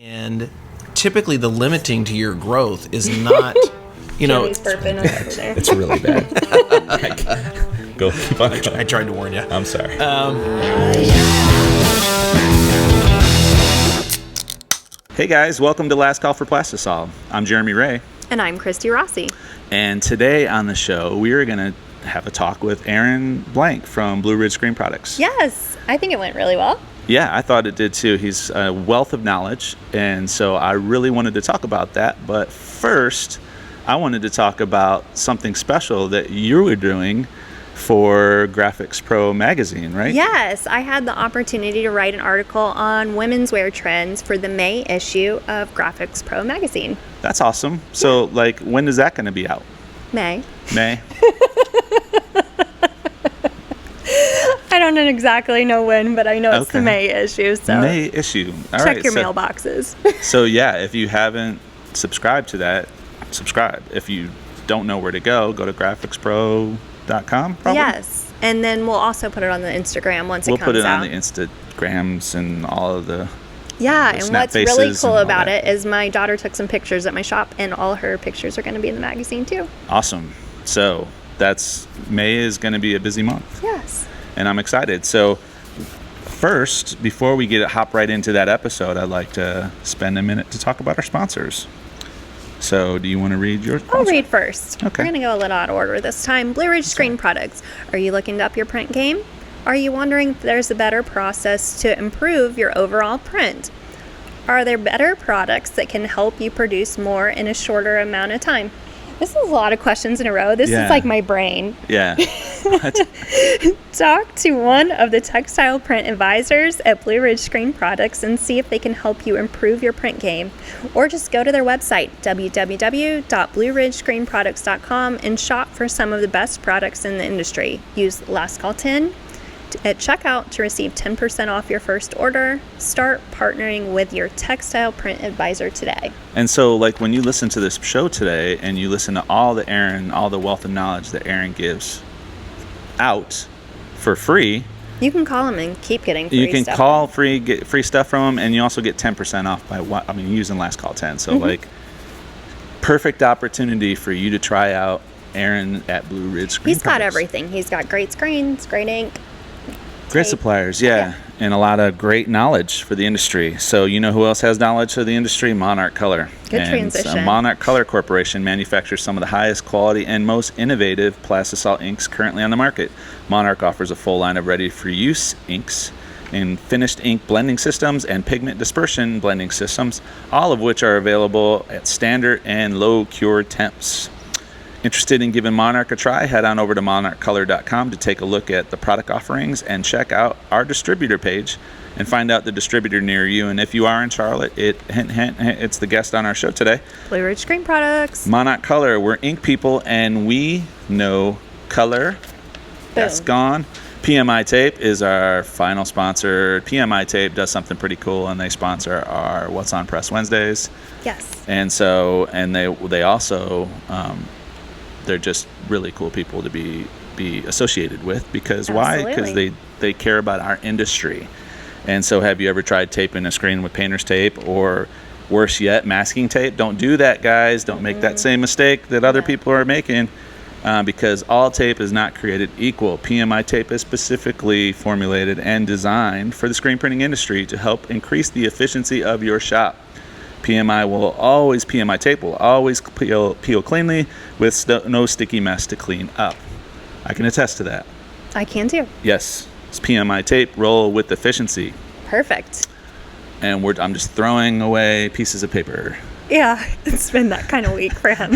And typically the limiting to your growth is not, Jimmy's burping over there. It's really bad. Go, keep on going. I tried to warn you. I'm sorry. Hey guys, welcome to Last Call for Plastisol. I'm Jeremy Ray. And I'm Christy Rossi. And today on the show, we are going to have a talk with Aaron Blank from Blue Ridge Screen Products. Yes, I think it went really well. Yeah, I thought it did too. He's a wealth of knowledge, and so I really wanted to talk about that. But first, I wanted to talk about something special that you were doing for Graphics Pro magazine, right? Yes, I had the opportunity to write an article on women's wear trends for the May issue of Graphics Pro magazine. That's awesome. So, when is that going to be out? May. May? I don't exactly know when, but I know it's the May issue. So May issue. All check right, your mailboxes. So yeah, if you haven't subscribed to that, subscribe. If you don't know where to go to graphicspro.com probably. Yes, and then we'll also put it on the Instagram once it comes out. We'll put it on the Instagrams and all of the and what's really cool about it is my daughter took some pictures at my shop, and all her pictures are going to be in the magazine too. Awesome. So May is going to be a busy month. Yes. And I'm excited. So first, before we hop right into that episode, I'd like to spend a minute to talk about our sponsors. So do you want to read your sponsor? I'll read first. Okay. We're going to go a little out of order this time. Blue Ridge Screen Products. Are you looking to up your print game? Are you wondering if there's a better process to improve your overall print? Are there better products that can help you produce more in a shorter amount of time? This is a lot of questions in a row. This is like my brain. Yeah. Talk to one of the textile print advisors at Blue Ridge Screen Products and see if they can help you improve your print game. Or just go to their website, www.blueridgescreenproducts.com, and shop for some of the best products in the industry. Use Last Call 10 at checkout to receive 10% off your first order. Start partnering with your textile print advisor today. And so when you listen to this show today and you listen to all the wealth of knowledge that Aaron gives out for free, you can call him and keep getting free stuff. You can call get free stuff from him, and you also get 10% off using Last Call 10. So perfect opportunity for you to try out Aaron at Blue Ridge Screen Products. He's got everything. He's got great screens, great ink. Great suppliers, yeah, and a lot of great knowledge for the industry. So you know who else has knowledge of the industry? Monarch Color. Good transition. Monarch Color Corporation manufactures some of the highest quality and most innovative Plastisol inks currently on the market. Monarch offers a full line of ready-for-use inks and finished ink blending systems and pigment dispersion blending systems, all of which are available at standard and low cure temps. Interested in giving Monarch a try? Head on over to monarchcolor.com to take a look at the product offerings and check out our distributor page and find out the distributor near you. And if you are in Charlotte, it's the guest on our show today. Blue Ridge Screen Products. Monarch Color. We're ink people, and we know color. Boom. That's gone. PMI Tape is our final sponsor. PMI Tape does something pretty cool, and they sponsor our What's on Press Wednesdays. Yes. And so, and they also... they're just really cool people to be associated with because Absolutely. Why? Because they care about our industry. And so have you ever tried taping a screen with painter's tape, or worse yet, masking tape? Don't do that, guys. Don't make that same mistake that other people are making because all tape is not created equal. PMI Tape is specifically formulated and designed for the screen printing industry to help increase the efficiency of your shop. PMI Tape will always peel cleanly with no sticky mess to clean up. I can attest to that. I can too. Yes, it's PMI Tape. Roll with efficiency. Perfect. And I'm just throwing away pieces of paper. Yeah, it's been that kind of week for him.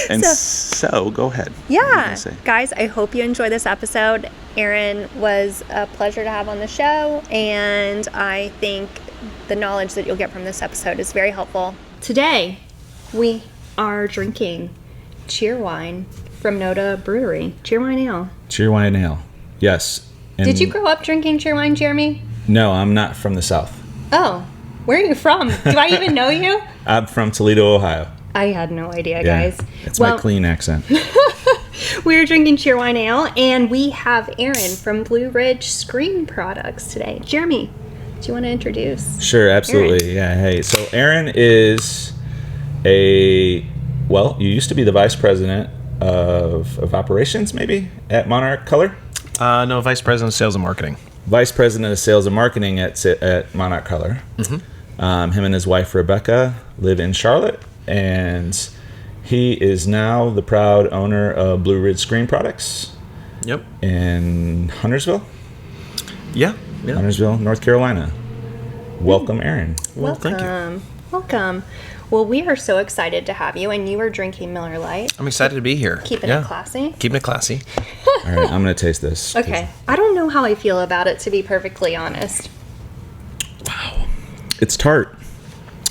And so go ahead. Yeah, guys, I hope you enjoy this episode. Aaron was a pleasure to have on the show, and I think the knowledge that you'll get from this episode is very helpful. Today, we are drinking Cheerwine from Noda Brewery. Cheerwine Ale. Cheerwine Ale, yes. And did you grow up drinking Cheerwine, Jeremy? No, I'm not from the South. Oh, where are you from? Do I even know you? I'm from Toledo, Ohio. I had no idea, guys. It's my clean accent. We're drinking Cheerwine Ale, and we have Aaron from Blue Ridge Screen Products today. Jeremy, Do you want to introduce? Sure, absolutely. Yeah, hey. So Aaron is you used to be the vice president of operations, maybe, at Monarch Color? No, vice president of sales and marketing. Vice president of sales and marketing at Monarch Color. Mm-hmm. Him and his wife, Rebecca, live in Charlotte, and he is now the proud owner of Blue Ridge Screen Products. Yep. In Huntersville? Yeah. Huntersville, North Carolina. Welcome, Aaron. Well, thank you. Welcome. Well, we are so excited to have you, and you are drinking Miller Lite. I'm excited to be here. Keeping it classy. Keeping it classy. All right, I'm going to taste this. Okay. I don't know how I feel about it, to be perfectly honest. Wow. It's tart.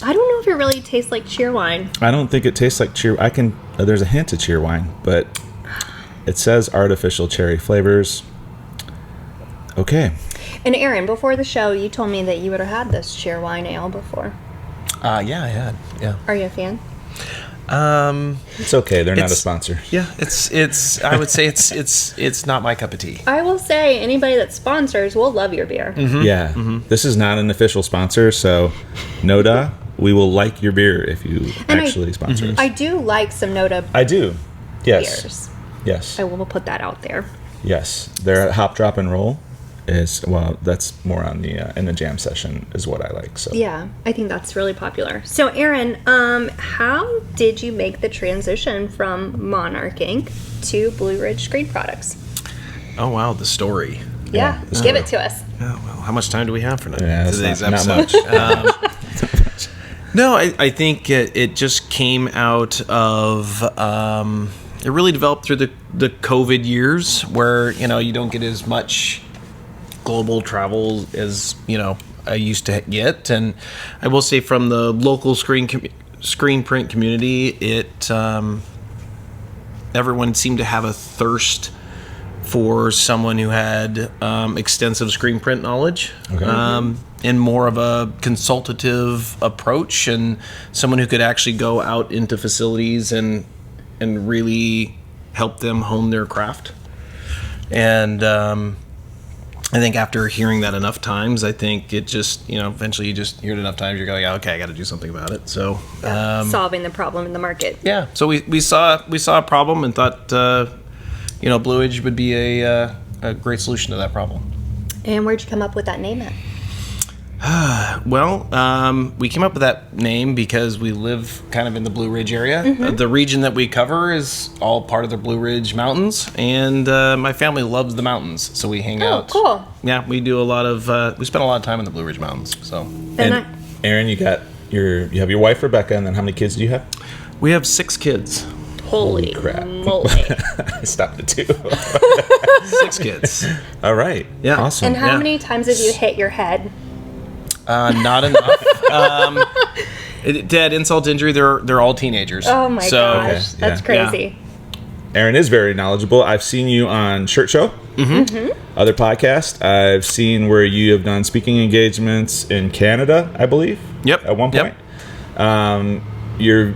I don't know if it really tastes like Cheerwine. I don't think it tastes like there's a hint of Cheerwine, but it says artificial cherry flavors. Okay. And Aaron, before the show, you told me that you would have had this Cheerwine ale before. Yeah, I had. Yeah. Are you a fan? It's okay. They're not a sponsor. Yeah, it's. I would say it's not my cup of tea. I will say, anybody that sponsors will love your beer. Mm-hmm. Yeah. Mm-hmm. This is not an official sponsor, so Noda, we will like your beer if you actually sponsor us. I do like some Noda I do. Yes. beers. Yes. I will put that out there. Yes. They're Hop, Drop, and Roll. That's more on the in the jam session is what I like. So Yeah, I think that's really popular. So Aaron, how did you make the transition from Monarch Inc. to Blue Ridge Screen Products? Oh wow, the story. Yeah, give it to us. Oh well, how much time do we have for that's today's not episode? much. No, I think it just came out of it really developed through the COVID years where you don't get as much global travel as I used to get, and I will say from the local screen print community, it everyone seemed to have a thirst for someone who had extensive screen print knowledge. Okay. And more of a consultative approach, and someone who could actually go out into facilities and really help them hone their craft. And I think after hearing that enough times, I think it just, eventually you just hear it enough times, you're going, okay, I got to do something about it. So Solving the problem in the market. yeah, so we saw a problem and thought, Blue Ridge would be a great solution to that problem. And where'd you come up with that name at? Well, we came up with that name because we live kind of in the Blue Ridge area. Mm-hmm. The region that we cover is all part of the Blue Ridge Mountains, and my family loves the mountains, so we hang out. Oh, cool. Yeah, we do a lot of. We spend a lot of time in the Blue Ridge Mountains. So, And Aaron, you have your wife Rebecca, and then how many kids do you have? we have 6 kids. Holy crap. moly. I stopped at 2. 6 kids. All right. Yeah. Awesome. And how Yeah. many times have you hit your head? Not enough. Dead insult to injury. They're all teenagers. Oh my gosh, Okay, that's yeah. crazy. Aaron is very knowledgeable. I've seen you on Shirt Show, other podcasts. I've seen where you have done speaking engagements in Canada, I believe. Yep. At one Yep. point, you're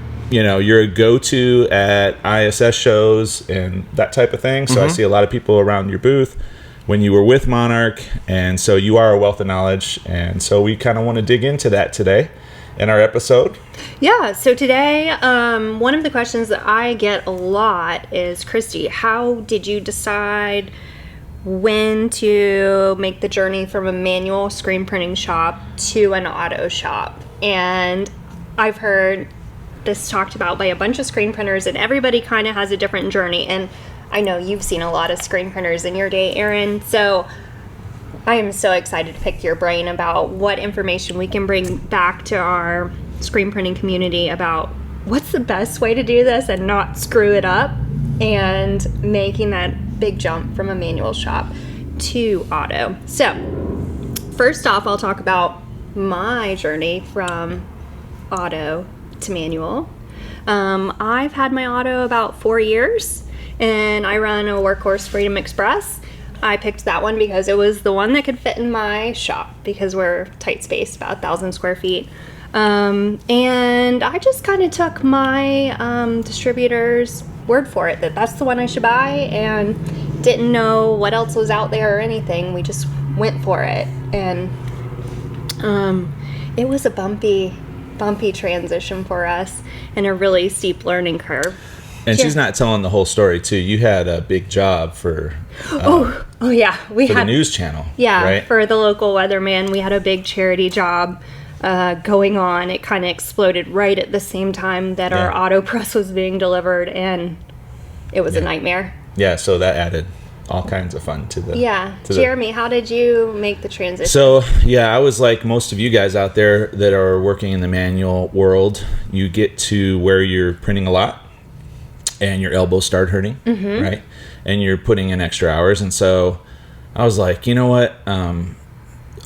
a go-to at ISS shows and that type of thing. So I see a lot of people around your booth when you were with Monarch, and so you are a wealth of knowledge. And so we kind of want to dig into that today in our episode. Yeah, so today, one of the questions that I get a lot is, Christy, how did you decide when to make the journey from a manual screen printing shop to an auto shop? And I've heard this talked about by a bunch of screen printers, and everybody kind of has a different journey. And I know you've seen a lot of screen printers in your day, Aaron, so I am so excited to pick your brain about what information we can bring back to our screen printing community about what's the best way to do this and not screw it up, and making that big jump from a manual shop to auto. So first off, I'll talk about my journey from auto to manual. I've had my auto about 4 years, and I run a Workhorse Freedom Express. I picked that one because it was the one that could fit in my shop because we're tight spaced, about 1,000 square feet. And I just kind of took my distributor's word for it that that's the one I should buy, and didn't know what else was out there or anything. We just went for it. And It was a bumpy transition for us and a really steep learning curve. And she's not telling the whole story too. You had a big job for Yeah, we for had the news channel. Yeah, right? For the local weatherman, we had a big charity job going on. It kind of exploded right at the same time that our auto press was being delivered, and it was a nightmare. Yeah, so that added all kinds of fun to the Jeremy, how did you make the transition? So I was like most of you guys out there that are working in the manual world. You get to where you're printing a lot and your elbows start hurting, right? And you're putting in extra hours. And so I was like, you know what?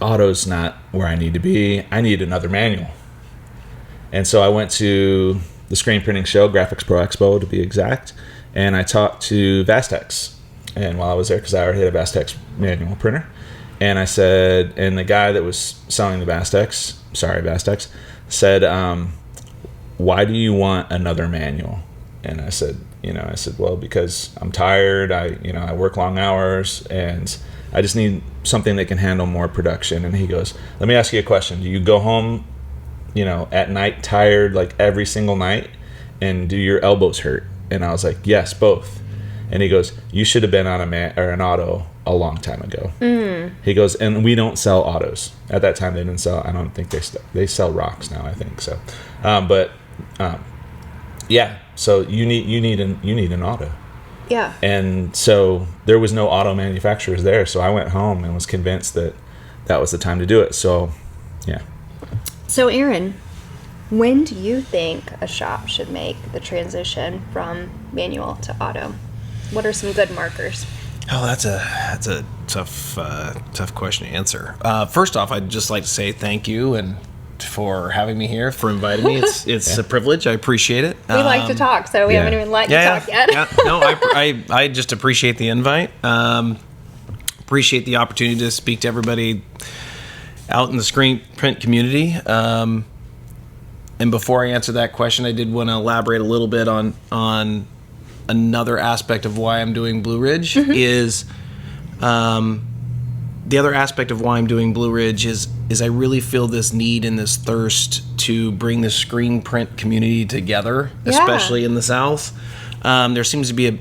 Auto's not where I need to be. I need another manual. And so I went to the screen printing show, Graphics Pro Expo to be exact, and I talked to Vastex. And while I was there, because I already had a Vastex manual printer, and I said, and the guy that was selling the Vastex said, why do you want another manual? And I said, well, because I'm tired. I work long hours, and I just need something that can handle more production. And he goes, let me ask you a question. Do you go home, at night tired like every single night, and do your elbows hurt? And I was like, yes, both. And he goes, you should have been on an auto a long time ago. He goes, and we don't sell autos. At that time, they didn't sell. I don't think they sell rocks now. I think so. So you need an auto. Yeah. And so there was no auto manufacturers there. So I went home and was convinced that was the time to do it. So, yeah. So, Aaron, when do you think a shop should make the transition from manual to auto? What are some good markers? Oh, that's a tough question to answer. First off, I'd just like to say thank you and for having me here, for inviting me. It's a privilege. I appreciate it. We like to talk, so we haven't even let you talk yet. No, I just appreciate the invite. Appreciate the opportunity to speak to everybody out in the screen print community. And before I answer that question, I did want to elaborate a little bit on another aspect of why I'm doing Blue Ridge. Is the other aspect of why I'm doing Blue Ridge is I really feel this need and this thirst to bring the screen print community together, especially in the South. There seems to be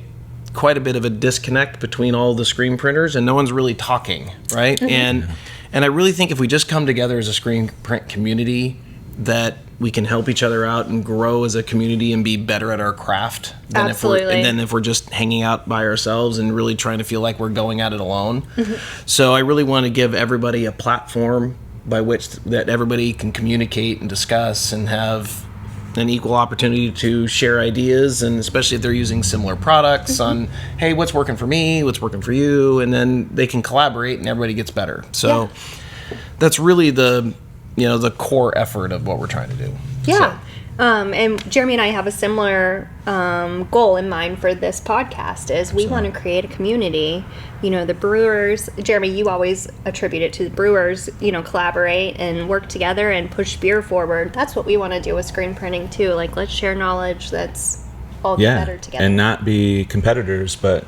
quite a bit of a disconnect between all the screen printers, and no one's really talking, right? And I really think if we just come together as a screen print community, that we can help each other out and grow as a community and be better at our craft than if we're just hanging out by ourselves and really trying to feel like we're going at it alone. So I really want to give everybody a platform by which that everybody can communicate and discuss and have an equal opportunity to share ideas, and especially if they're using similar products on, hey, what's working for me, what's working for you, and then they can collaborate and everybody gets better. So that's really the core effort of what we're trying to do. Yeah. And Jeremy and I have a similar goal in mind for this podcast is we want to create a community. The brewers, Jeremy, you always attribute it to the brewers, collaborate and work together and push beer forward. That's what we want to do with screen printing too. Like, let's share knowledge. Let's all get better together. And not be competitors, but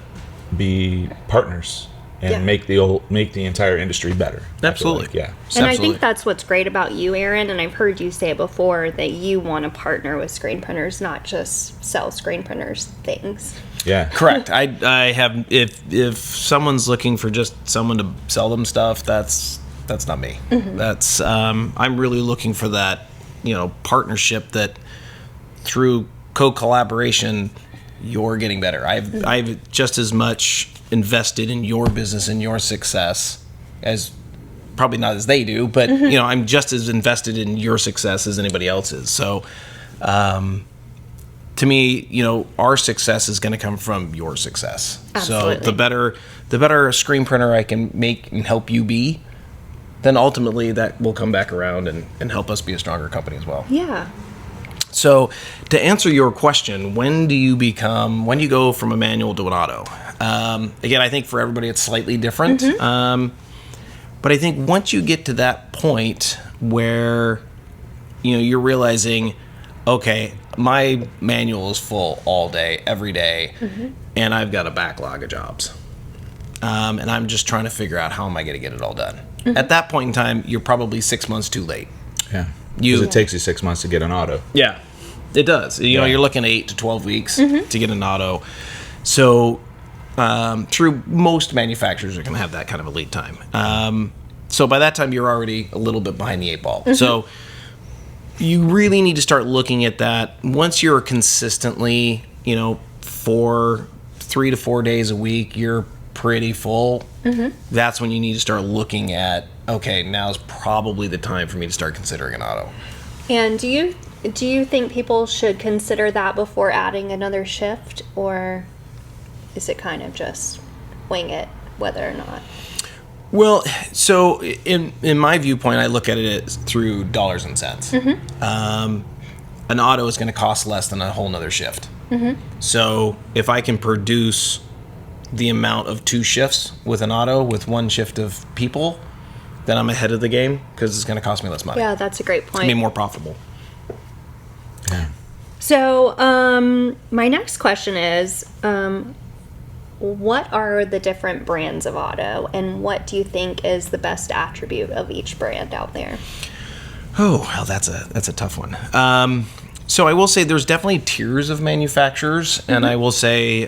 be partners. And make the entire industry better. Absolutely. And I think that's what's great about you, Aaron, and I've heard you say it before, that you want to partner with screen printers, not just sell screen printers things. Yeah. Correct. I have, if someone's looking for just someone to sell them stuff, that's not me. That's I'm really looking for that, partnership that through co-collaboration you're getting better. I've just as much invested in your business and your success as, probably not as they do, but I'm just as invested in your success as anybody else is. So to me, our success is going to come from your success. Absolutely. So the better a screen printer I can make and help you be, then ultimately that will come back around and help us be a stronger company as well. Yeah. So to answer your question, when do you go from a manual to an auto? Again, I think for everybody it's slightly different. But I think once you get to that point where, you're realizing, okay, my manual is full all day, every day, and I've got a backlog of jobs. And I'm just trying to figure out how am I going to get it all done. At that point in time, you're probably 6 months too late. Yeah. Because it takes you 6 months to get an auto. Yeah, it does. You know, you're looking at 8 to 12 weeks to get an auto. So, true, most manufacturers are going to have that kind of a lead time. So by that time, you're already a little bit behind the 8 ball. So you really need to start looking at that. Once you're consistently, 3 to 4 days a week, you're pretty full. That's when you need to start looking at, okay, now's probably the time for me to start considering an auto. And do you think people should consider that before adding another shift, or is it kind of just wing it whether or not? Well, so in my viewpoint, I look at it through dollars and cents. An auto is going to cost less than a whole nother shift. So if I can produce the amount of 2 shifts with an auto with 1 shift of people, then I'm ahead of the game because it's going to cost me less money. Yeah, that's a great point. It's going to be more profitable. Yeah. So my next question is, what are the different brands of auto, and what do you think is the best attribute of each brand out there? Oh, well, that's a tough one. So I will say there's definitely tiers of manufacturers, and I will say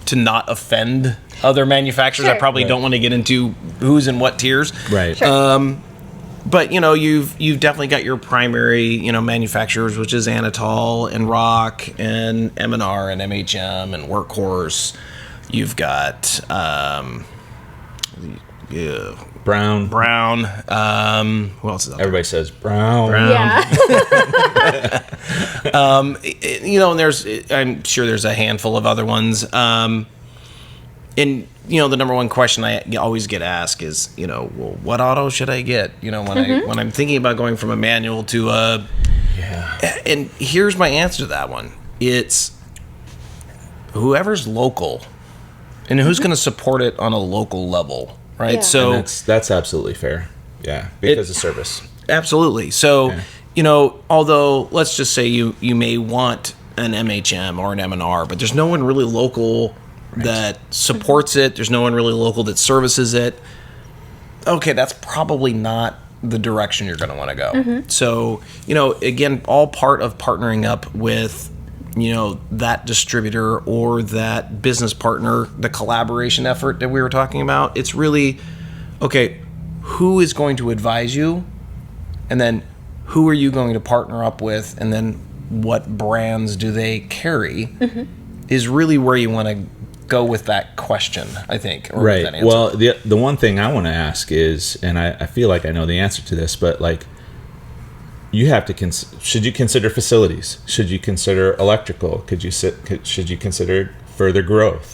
to not offend other manufacturers, I Sure. probably don't want to get into who's in what tiers. Right. Sure. But you've definitely got your primary manufacturers, which is Anatol and Rock and M&R and MHM and Workhorse. You've got Brown. Who else is out there? Everybody says Brown. Yeah. And I'm sure there's a handful of other ones. And the number one question I always get asked is, well, what auto should I get? When I'm thinking about going from a manual to a. Yeah. And here's my answer to that one. It's whoever's local, and who's going to support it on a local level, right? Yeah. So And that's absolutely fair. Yeah, because of service. Absolutely. So, although let's just say you may want an MHM or an M&R, but there's no one really local that supports it. There's no one really local that services it. Okay, that's probably not the direction you're going to want to go. So, again, all part of partnering up with, that distributor or that business partner, the collaboration effort that we were talking about. It's really, okay, who is going to advise you? And then who are you going to partner up with? And then what brands do they carry is really where you want to go with that question, I think. Or with that answer. Well, the one thing I want to ask is, and I feel like I know the answer to this, but you have to should you consider facilities? Should you consider electrical? Should you consider further growth?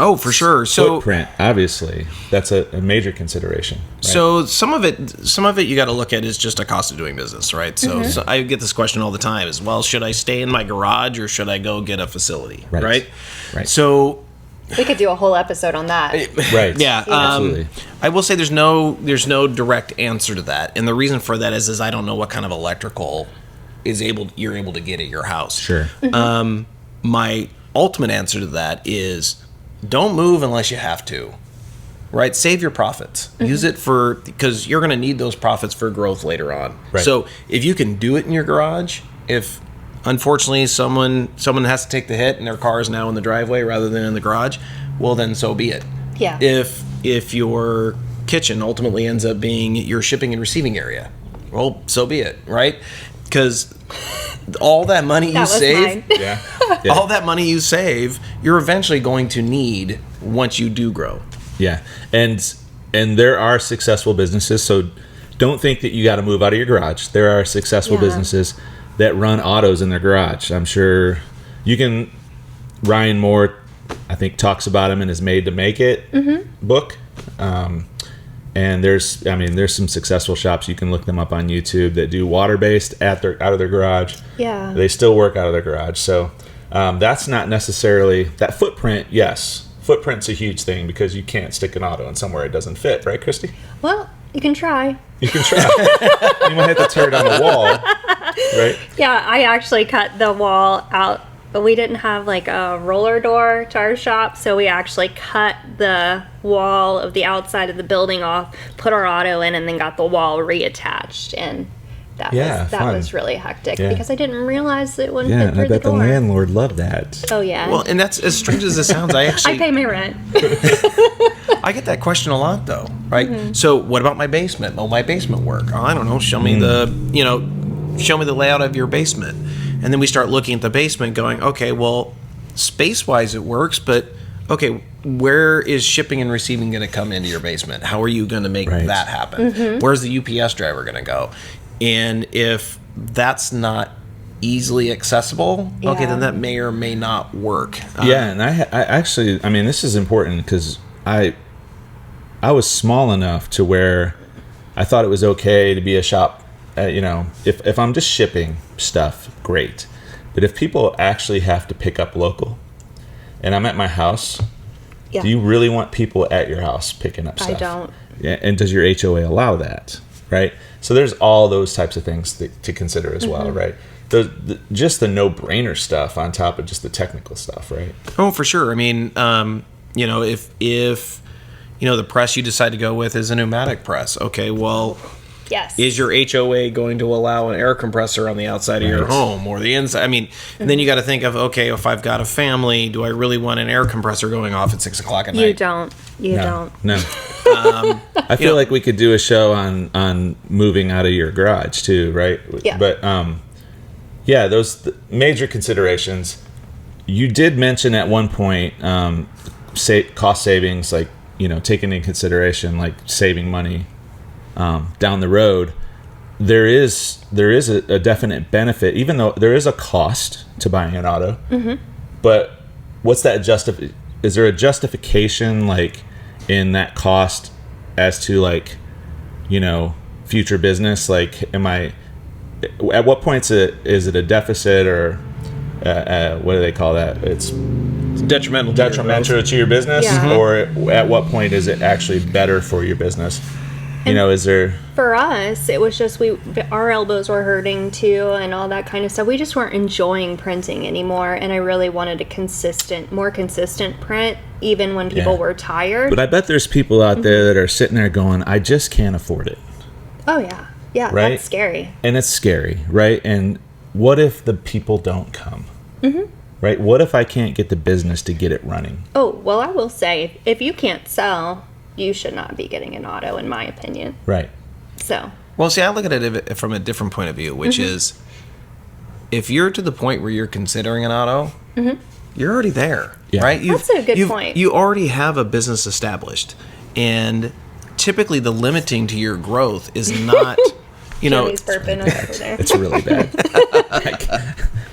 Oh, for sure. So footprint, obviously, that's a major consideration. Right? So some of it you got to look at is just a cost of doing business, right? So I get this question all the time: is, well, should I stay in my garage or should I go get a facility? Right. So We could do a whole episode on that. Right. Yeah. Absolutely. I will say there's no direct answer to that, and the reason for that is I don't know what kind of electrical you're able to get at your house. Sure. My ultimate answer to that is don't move unless you have to. Right? Save your profits. Use it because you're going to need those profits for growth later on. Right. So if you can do it in your garage, if unfortunately someone has to take the hit and their car is now in the driveway rather than in the garage, well then so be it. Yeah. If your kitchen ultimately ends up being your shipping and receiving area, well, so be it, right? Because all that money you save, Yeah. all that money you save, you're eventually going to need once you do grow. Yeah, and there are successful businesses, so don't think that you got to move out of your garage. There are successful businesses that run autos in their garage. I'm sure you can. Ryan Moore, I think, talks about him in his Made to Make It book. And there's some successful shops. You can look them up on YouTube that do water-based out of their garage. Yeah. They still work out of their garage. So that's not necessarily that footprint. Yes. Footprint's a huge thing because you can't stick an auto in somewhere it doesn't fit, right, Christy? Well, you can try. You can try. You might have to tear it on the wall, right? Yeah, I actually cut the wall out, but we didn't have like a roller door to our shop, so we actually cut the wall of the outside of the building off, put our auto in, and then got the wall reattached. And that was really hectic because I didn't realize it wouldn't fit and through I bet the door. the landlord loved that. Oh yeah. Well, and that's as strange as it sounds. I pay my rent. I get that question a lot, though, right? So, what about my basement? Will my basement work? Oh, I don't know. Show me show me the layout of your basement, and then we start looking at the basement, going, okay, well, space-wise it works, but okay, where is shipping and receiving going to come into your basement? How are you going to make that happen? Where's the UPS driver going to go? And if that's not easily accessible, okay, then that may or may not work. And I actually, I mean, this is important because I was small enough to where I thought it was okay to be a shop. If I'm just shipping stuff, great. But if people actually have to pick up local, and I'm at my house, do you really want people at your house picking up stuff? I don't. Yeah, and does your HOA allow that? Right. So there's all those types of things to consider as well, right? Just the no-brainer stuff on top of just the technical stuff, right? Oh, for sure. I mean, if the press you decide to go with is a pneumatic press, okay, well, yes. Is your HOA going to allow an air compressor on the outside of your home or the inside? I mean, and then you got to think of, okay, if I've got a family, do I really want an air compressor going off at 6 o'clock at night? You don't. No. I feel like we could do a show on moving out of your garage too, right? Yeah. But those major considerations. You did mention at one point cost savings, like taking into consideration like saving money down the road. There is a definite benefit, even though there is a cost to buying an auto. But what's that is there a justification like in that cost as to like future business? Like, at what point is it a deficit, or what do they call that? It's detrimental to your business, or at what point is it actually better for your business? Is there... For us, it was just our elbows were hurting too and all that kind of stuff. We just weren't enjoying printing anymore, and I really wanted a more consistent print, even when people were tired. But I bet there's people out there that are sitting there going, I just can't afford it. Oh, yeah. Yeah, right? That's scary. And it's scary, right? And what if the people don't come? Right? What if I can't get the business to get it running? Oh, well, I will say, if you can't sell, you should not be getting an auto, in my opinion. Right. So. Well, see, I look at it from a different point of view, which is, if you're to the point where you're considering an auto, you're already there, right? That's a good point. You already have a business established, and typically the limiting to your growth is not, Johnny's burping over there. It's really bad.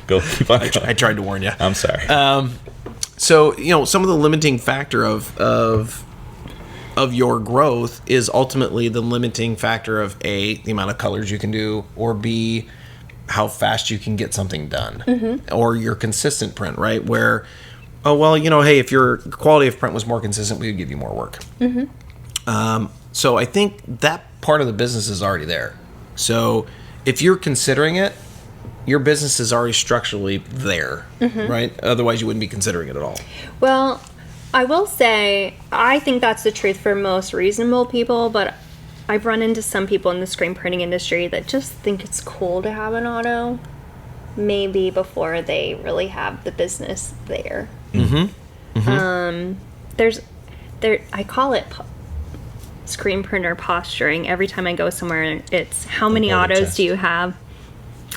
Go, keep on going. I tried to warn you. I'm sorry. So, some of the limiting factor of your growth is ultimately the limiting factor of A, the amount of colors you can do, or B, how fast you can get something done, or your consistent print, right? Where, hey, if your quality of print was more consistent, we would give you more work. So I think that part of the business is already there. So if you're considering it, your business is already structurally there, right? Otherwise, you wouldn't be considering it at all. Well, I will say, I think that's the truth for most reasonable people, but I've run into some people in the screen printing industry that just think it's cool to have an auto, maybe before they really have the business there. I call it screen printer posturing. Every time I go somewhere, it's how many autos do you have?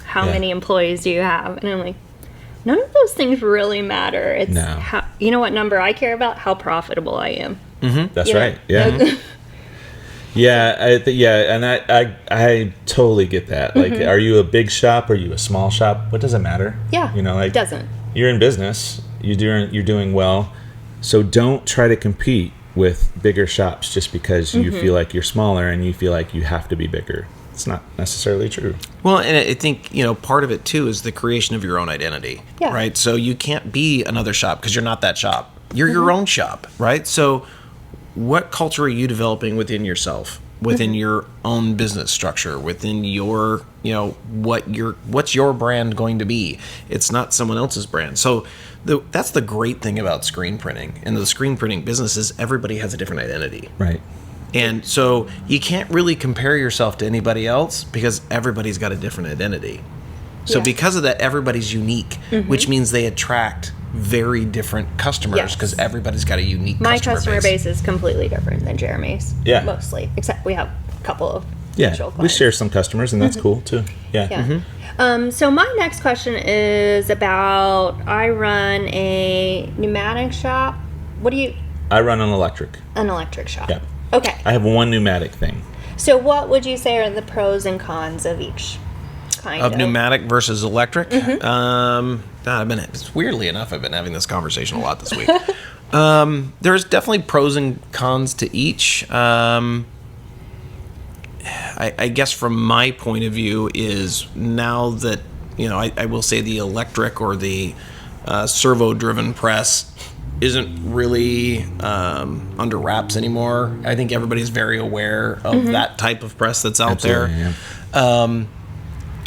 How many employees do you have? And I'm like, none of those things really matter. It's how, you know what number I care about? How profitable I am. That's right. Yeah. And I totally get that. Like, are you a big shop? Are you a small shop? What does it matter? Yeah. It doesn't. You're in business. You're doing well. So don't try to compete with bigger shops just because you feel like you're smaller and you feel like you have to be bigger. It's not necessarily true. Well, and I think, part of it too is the creation of your own identity, right? So you can't be another shop because you're not that shop. You're your own shop, right? So what culture are you developing within yourself? within your own business structure, within your, what's your brand going to be. It's not someone else's brand. So that's the great thing about screen printing and the screen printing business is everybody has a different identity. Right. And so you can't really compare yourself to anybody else because everybody's got a different identity. So because of that, everybody's unique, which means they attract very different customers because everybody's got a unique My customer base is completely different than Jeremy's. Yeah. Mostly. Except we have a couple of Yeah, mutual we clients. share some customers, and that's cool too. Yeah. So my next question is about, I run a pneumatic shop. I run an electric. An electric shop. Yeah. Okay. I have one pneumatic thing. So what would you say are the pros and cons of each kind of pneumatic versus electric? Weirdly enough, I've been having this conversation a lot this week. There's definitely pros and cons to each. I guess from my point of view is now that, I will say the electric or the servo-driven press isn't really under wraps anymore. I think everybody's very aware of that type of press that's out there. Yeah.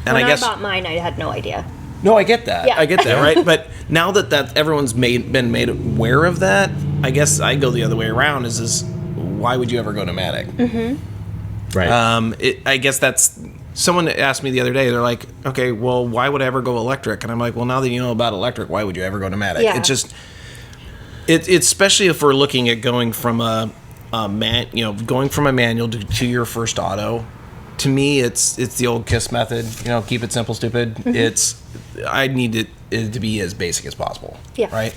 And I bought mine, I had no idea. No, I get that. Yeah. I get that, right? But now that everyone's been made aware of that, I guess I go the other way around. Is why would you ever go pneumatic? Right. I guess that's someone asked me the other day. They're like, okay, well, why would I ever go electric? And I'm like, well, now that you know about electric, why would you ever go pneumatic? Yeah. It's just, it's especially if we're looking at going from going from a manual to your first auto. To me, it's the old KISS method. Keep it simple, stupid. I need it to be as basic as possible. Yeah. Right.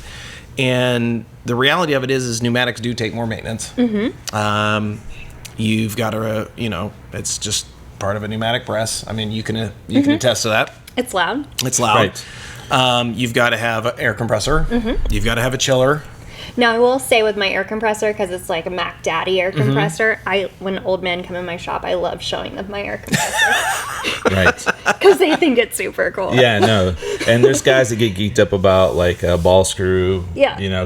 And the reality of it is pneumatics do take more maintenance. You've got to, it's just part of a pneumatic press. I mean, you can attest to that. It's loud. It's loud. Right. You've got to have an air compressor. You've got to have a chiller. Now, I will say with my air compressor, because it's like a Mac Daddy air compressor, when old men come in my shop, I love showing them my air compressor. Right. Because they think it's super cool. Yeah, no. And there's guys that get geeked up about like a ball screw,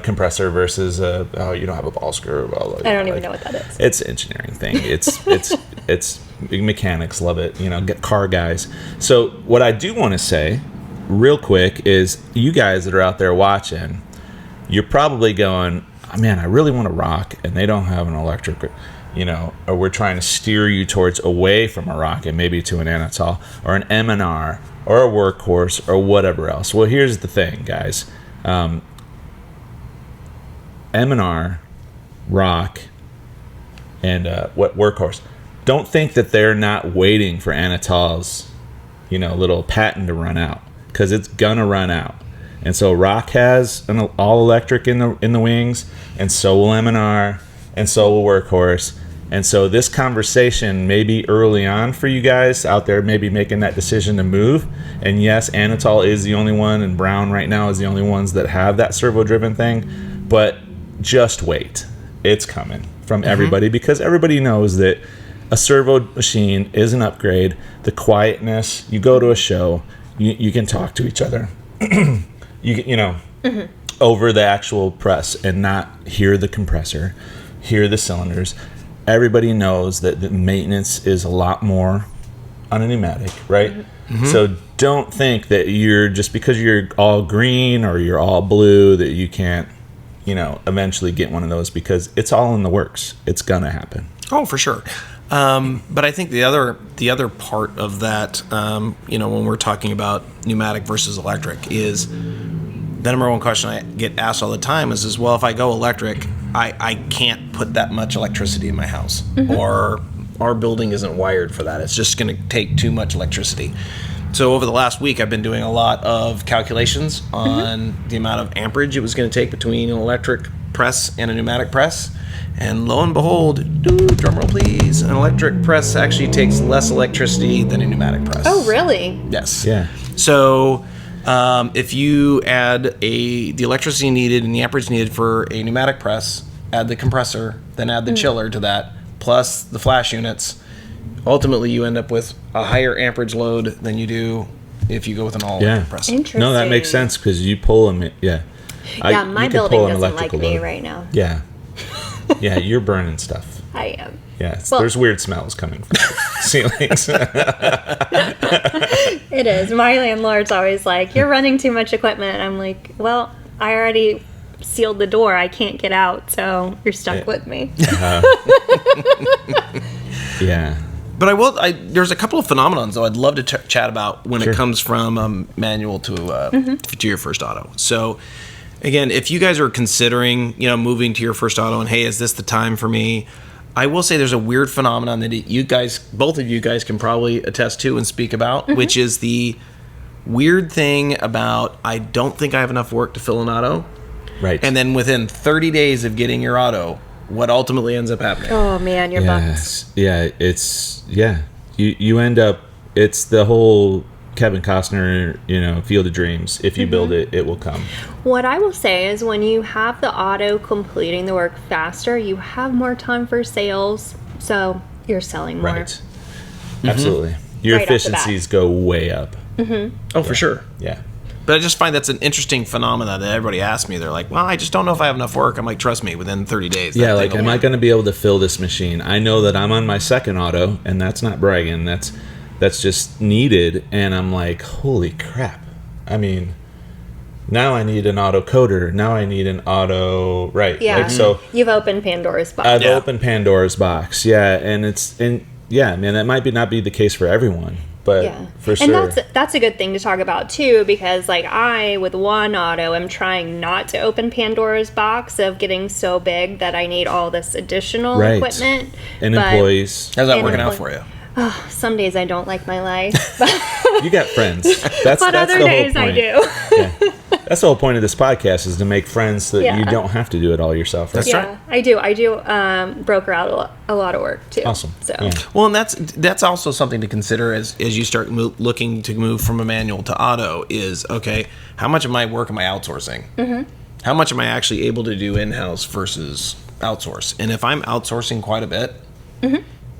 compressor versus you don't have a ball screw. Well, I don't even know what that is. It's an engineering thing. It's mechanics love it. Get car guys. So what I do want to say, real quick, is you guys that are out there watching, you're probably going, oh, man, I really want to rock, and they don't have an electric, or we're trying to steer you towards away from a rock and maybe to an Anatol or an M&R or a workhorse or whatever else. Well, here's the thing, guys. M&R, rock, and what workhorse. Don't think that they're not waiting for Anatol's, little patent to run out, because it's gonna run out. And so rock has an all electric in the wings, and so will M&R, and so will workhorse. And so this conversation may be early on for you guys out there, maybe making that decision to move. And yes, Anatol is the only one, and Brown right now is the only ones that have that servo-driven thing. But just wait, it's coming from everybody, because everybody knows that a servo machine is an upgrade. The quietness, you go to a show, you can talk to each other. Over the actual press and not hear the compressor, hear the cylinders. Everybody knows that the maintenance is a lot more on a pneumatic, right? So don't think that just because you're all green or you're all blue that you can't, eventually get one of those, because it's all in the works. It's gonna happen. Oh, for sure. But I think the other part of that, when we're talking about pneumatic versus electric, is the number one question I get asked all the time is well, if I go electric, I can't put that much electricity in my house, or our building isn't wired for that. It's just going to take too much electricity. So over the last week, I've been doing a lot of calculations on the amount of amperage it was going to take between an electric press and a pneumatic press. And lo and behold, drum roll please, an electric press actually takes less electricity than a pneumatic press. Oh, really? Yes. Yeah. So if you add the electricity needed and the amperage needed for a pneumatic press, add the compressor, then add the chiller to that, plus the flash units, ultimately you end up with a higher amperage load than you do if you go with an all-electric press. Interesting. No, that makes sense, because you pull them. Yeah, my building doesn't like me right now. Yeah. Yeah, you're burning stuff. I am. Yes, Well- there's weird smells coming from the ceilings. It is. My landlord's always like, "You're running too much equipment." I'm like, "Well, I already sealed the door. I can't get out, so you're stuck with me." Yeah. But there's a couple of phenomenons though I'd love to chat about when Sure. it comes from manual to your first auto. So again, if you guys are considering, moving to your first auto and hey, is this the time for me? I will say there's a weird phenomenon that both of you guys can probably attest to and speak about, which is the weird thing about I don't think I have enough work to fill an auto. Right. And then within 30 days of getting your auto, what ultimately ends up happening? Oh man, you're bucked. Yes. Yeah. You end up. It's the whole Kevin Costner, Field of Dreams. If you build it, it will come. What I will say is when you have the auto completing the work faster, you have more time for sales, so you're selling more. Right. Absolutely. Your Right off the bat. efficiencies go way up. Oh, for sure. Yeah. But I just find that's an interesting phenomenon that everybody asks me. They're like, well, I just don't know if I have enough work. I'm like, trust me, within 30 days. Yeah, that like, thing am will- I going to be able to fill this machine? I know that I'm on my second auto, and that's not bragging. That's just needed, and I'm like, holy crap. I mean, now I need an auto coder. Now I need an auto... Right. Yeah. Like, so You've opened Pandora's box. I've Yeah. opened Pandora's box. Yeah, and man, that might not be the case for everyone, but Yeah. for sure. And that's a good thing to talk about too, because like I with one auto am trying not to open Pandora's box of getting so big that I need all this additional Right. equipment. and But employees. How's that and working out employ- for you? some days I don't like my life, You got friends. That's but other the days whole I point. do. Yeah. That's the whole point of this podcast is to make friends so that Yeah. you don't have to do it all yourself. Right? That's Yeah, I do broker out a lot of work too. Awesome. So Yeah. Well, and that's also something to consider as you start looking to move from a manual to auto is, okay, how much of my work am I outsourcing? Mm-hmm. How much am I actually able to do in-house versus outsource? And if I'm outsourcing quite a bit,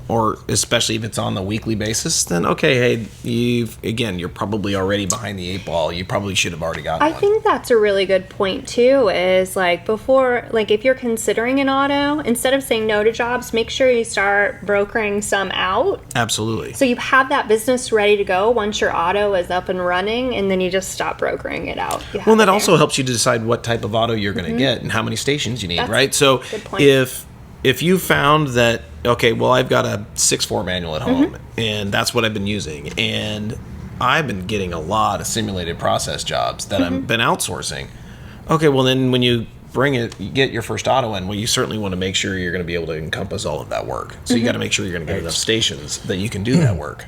or especially if it's on the weekly basis, then okay, hey, you're probably already behind the 8 ball. You probably should have already gotten I one. think that's a really good point too, is like before, like if you're considering an auto, instead of saying no to jobs, make sure you start brokering some out. Absolutely. So you have that business ready to go once your auto is up and running, and then you just stop brokering it out. You have Well, and it that there. also helps you to decide what type of auto you're going to get and how many stations you need, That's right? So a good point. if you found that, okay, well, I've got a 6.4 manual at home, and that's what I've been using, and I've been getting a lot of simulated process jobs that I've been outsourcing. Okay, well, then when you you get your first auto in, well, you certainly want to make sure you're going to be able to encompass all of that work. So you got to make sure you're going to get enough stations that you can do that work.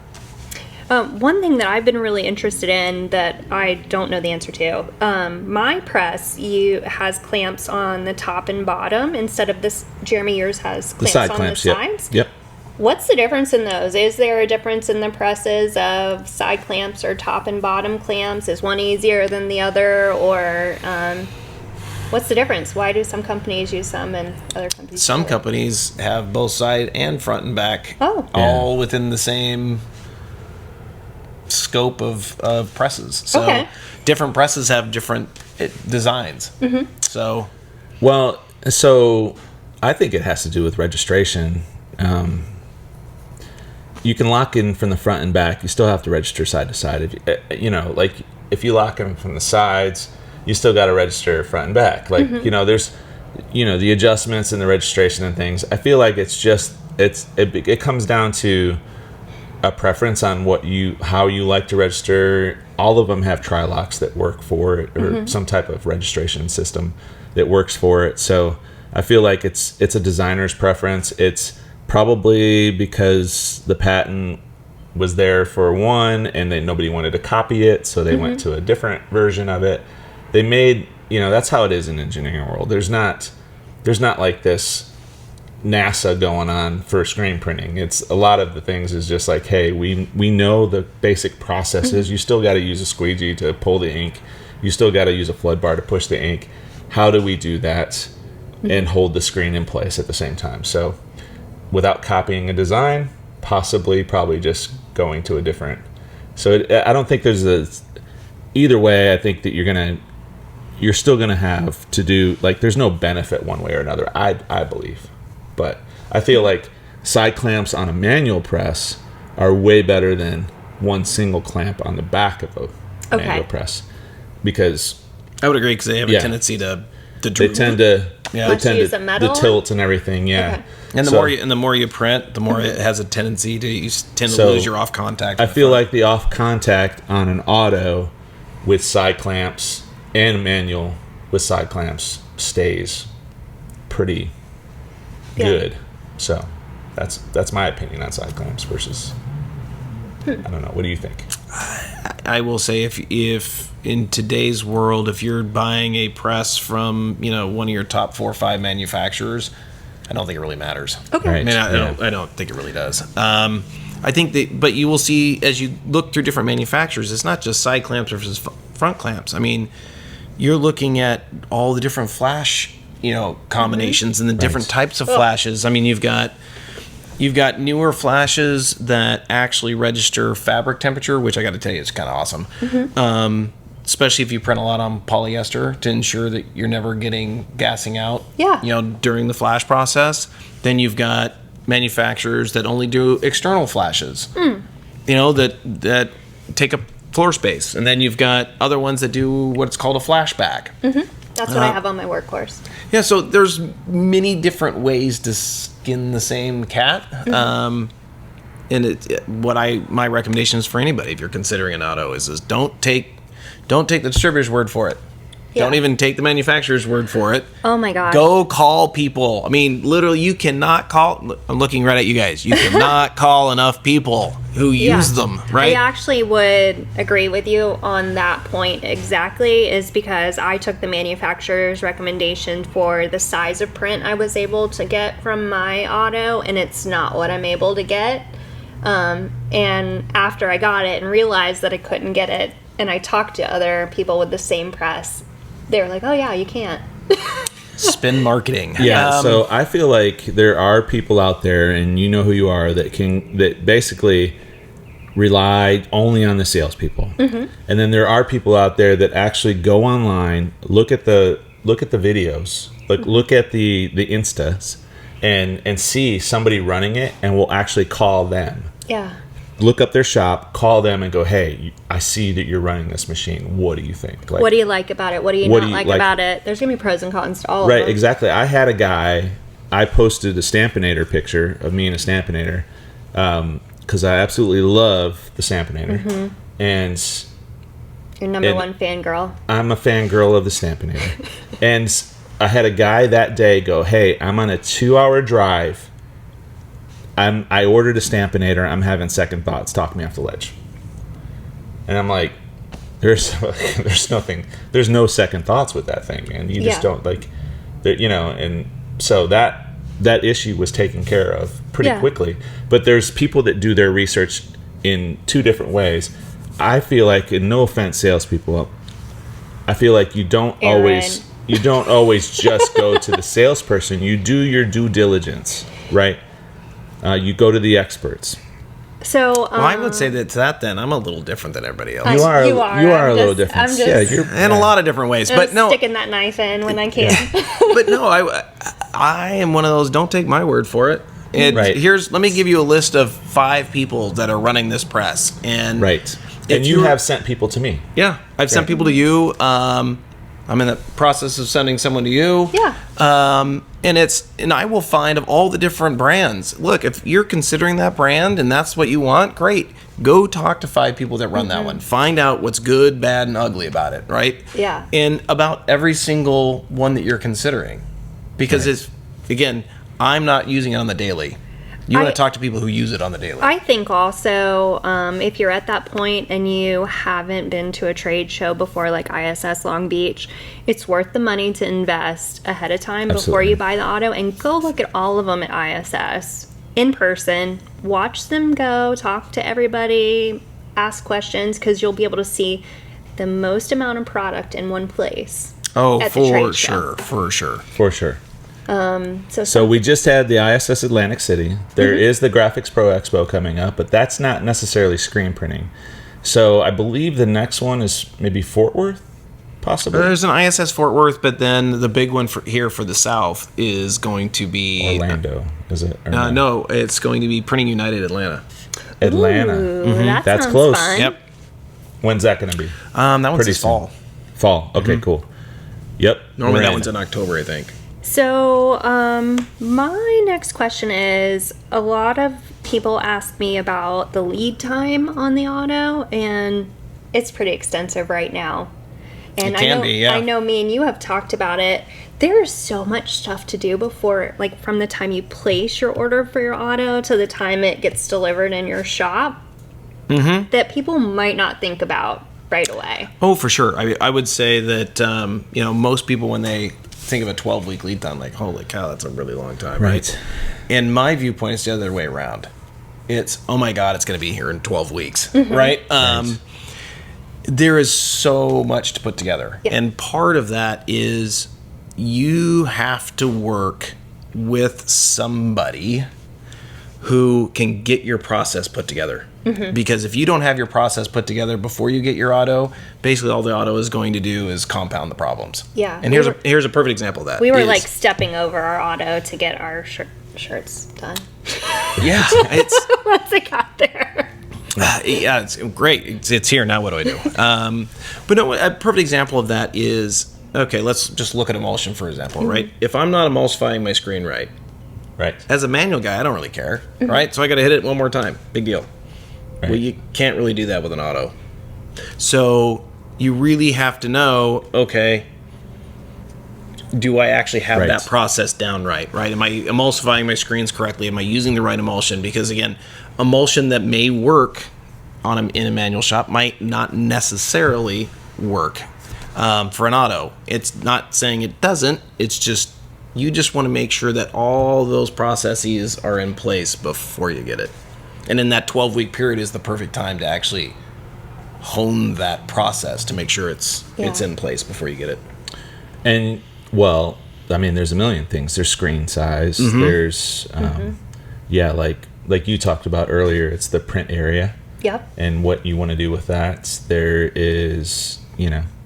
One thing that I've been really interested in that I don't know the answer to, my press has clamps on the top and bottom instead of this. Jeremy, yours has The clamps side on clamps, the yep. sides. Yep. What's the difference in those? Is there a difference in the presses of side clamps or top and bottom clamps? Is one easier than the other, or what's the difference? Why do some companies use some and other companies? Some don't? companies have both side and front and back, Oh. all within the same scope of presses. So Okay. different presses have different designs. So Well, so I think it has to do with registration. You can lock in from the front and back. You still have to register side to side. Like if you lock them from the sides, you still got to register front and back. Like there's the adjustments and the registration and things. I feel like it comes down to a preference on how you like to register. All of them have tri-locks that work for it, or some type of registration system that works for it. So I feel like it's a designer's preference. It's probably because the patent was there for one, and then nobody wanted to copy it, so they went to a different version of it. They made, that's how it is in the engineering world. There's not like this NASA going on for screen printing. It's a lot of the things is just like, hey, we know the basic processes. You still got to use a squeegee to pull the ink. You still got to use a flood bar to push the ink. How do we do that and hold the screen in place at the same time? So without copying a design, probably just going to a different. So I don't think there's either way. I think that you're still gonna have to do, like, there's no benefit one way or another. I believe. But I feel like side clamps on a manual press are way better than one single clamp on the back of a manual press, because I would agree, because they have a tendency to droop. They tend to use a metal the tilt and everything. Yeah. Okay. And the more you print, the more it has a tendency to lose your off contact. I feel like the off contact on an auto with side clamps and a manual with side clamps stays pretty good. So that's my opinion on side clamps versus. I don't know. What do you think? I will say, if in today's world, if you're buying a press from one of your top 4 or 5 manufacturers, I don't think it really matters. Okay. Right. I mean, I don't think it really does. I think but you will see, as you look through different manufacturers, it's not just side clamps versus front clamps. I mean, you're looking at all the different flash, combinations and the different types of flashes. I mean, you've got newer flashes that actually register fabric temperature, which I got to tell you is kind of awesome. Especially if you print a lot on polyester, to ensure that you're never getting gassing out. During the flash process. Then you've got manufacturers that only do external flashes. That take up floor space, and then you've got other ones that do what's called a flashback. That's what I have on my workhorse. Yeah, so there's many different ways to skin the same cat. And my recommendation is for anybody, if you're considering an auto, is don't take the distributor's word for it. Yeah. Don't even take the manufacturer's word for it. Oh my gosh. Go call people. I mean, literally, you cannot call. I'm looking right at you guys. You cannot call enough people who use them, right? I actually would agree with you on that point exactly, is because I took the manufacturer's recommendation for the size of print I was able to get from my auto, and it's not what I'm able to get. And after I got it and realized that I couldn't get it, and I talked to other people with the same press, they were like, oh yeah, you can't. Spin marketing. Yeah, so I feel like there are people out there, and you know who you are, that basically rely only on the salespeople. And then there are people out there that actually go online, look at the videos, look at the Instas, and see somebody running it, and will actually call them. Yeah. Look up their shop, call them, and go, hey, I see that you're running this machine. What do you think? What do you like about it? What do you not like about it? There's going to be pros and cons to all of them. Right, exactly. I had a guy, I posted a Stampinator picture of me and a Stampinator, because I absolutely love the Stampinator. And your number one fangirl. I'm a fangirl of the Stampinator. And I had a guy that day go, hey, I'm on a 2-hour drive. I ordered a Stampinator. I'm having second thoughts. Talk me off the ledge. And I'm like, there's no second thoughts with that thing, man. You just don't and so that issue was taken care of pretty quickly. But there's people that do their research in 2 different ways. I feel like, and no offense, salespeople, I feel like you don't always just go to the salesperson. You do your due diligence, right? You go to the experts. So, I would say that then I'm a little different than everybody else. You are a little different. You're in a lot of different ways. But no, sticking that knife in when I can. But no, I am one of those. Don't take my word for it. Let me give you a list of 5 people that are running this press, and and you have sent people to me. Yeah, I've sent people to you. I'm in the process of sending someone to you. Yeah. And I will find of all the different brands. Look, if you're considering that brand and that's what you want, great. Go talk to 5 people that run that one. Find out what's good, bad, and ugly about it, right? Yeah. And about every single one that you're considering. Because again, I'm not using it on the daily. You want to talk to people who use it on the daily. I think also, if you're at that point and you haven't been to a trade show before, like ISS Long Beach, it's worth the money to invest ahead of time before you buy the auto, and go look at all of them at ISS in person. Watch them go, talk to everybody, ask questions, because you'll be able to see the most amount of product in one place. Oh, at the trade for show. sure. So we just had the ISS Atlantic City. There is the Graphics Pro Expo coming up, but that's not necessarily screen printing. So I believe the next one is maybe Fort Worth. Possibly. There's an ISS Fort Worth, but then the big one for the South is going to be Orlando, is it? Or no, it's going to be Printing United Atlanta. Atlanta. Ooh, that That's sounds close. fun. Yep. When's that going to be? That one's Pretty this fall. Fall. Okay, cool. Yep. Normally we're that one's in October, I think. So, my next question is, a lot of people ask me about the lead time on the auto, and it's pretty extensive right now. And It can be, yeah. I know me and you have talked about it. There's so much stuff to do before, like from the time you place your order for your auto to the time it gets delivered in your shop, that people might not think about right away. Oh, for sure. I would say that most people, when they think of a 12-week lead time, like, holy cow, that's a really long time, right? In my viewpoint, it's the other way around. It's, oh my God, it's going to be here in 12 weeks, right? There is so much to put together. Yeah. And part of that is you have to work with somebody who can get your process put together. Because if you don't have your process put together before you get your auto, basically all the auto is going to do is compound the problems. Yeah. And here's a perfect example of that. We were is- like stepping over our auto to get our shirts done yeah, it's once it got there. yeah, it's great. It's here now. What do I do? But no, a perfect example of that is, okay, let's just look at emulsion for example, right? If I'm not emulsifying my screen right, as a manual guy, I don't really care, right? So I got to hit it one more time. Big deal. Well, you can't really do that with an auto. So you really have to know, okay, do I actually have that process down right? Am I emulsifying my screens correctly? Am I using the right emulsion? Because again, emulsion that may work in a manual shop might not necessarily work for an auto. It's not saying it doesn't. It's just you just want to make sure that all those processes are in place before you get it. And in that 12-week period is the perfect time to actually hone that process to make sure it's in place before you get it. And, well, I mean, there's a million things. There's screen size. There's, like you talked about earlier, it's the print area. Yep. And what you want to do with that. There is,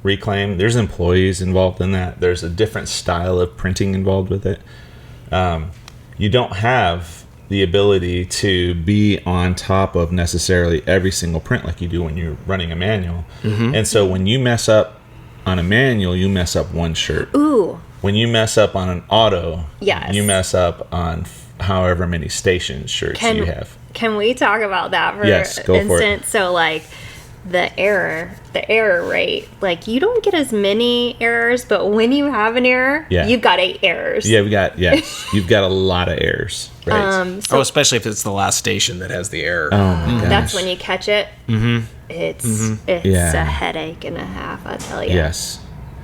reclaim. There's employees involved in that. There's a different style of printing involved with it. You don't have the ability to be on top of necessarily every single print like you do when you're running a manual. And so when you mess up on a manual, you mess up one shirt. Ooh. When you mess up on an auto, Yes. you mess up on however many station shirts you have. Can we talk about that for Yes, go for it. instance? So like the error rate, like you don't get as many errors, but when you have an error, you've got 8 errors. Yeah, you've got a lot of errors. Right. Especially if it's the last station that has the error. Oh my gosh. That's when you catch it. It's a headache and a half, I tell you. Yes.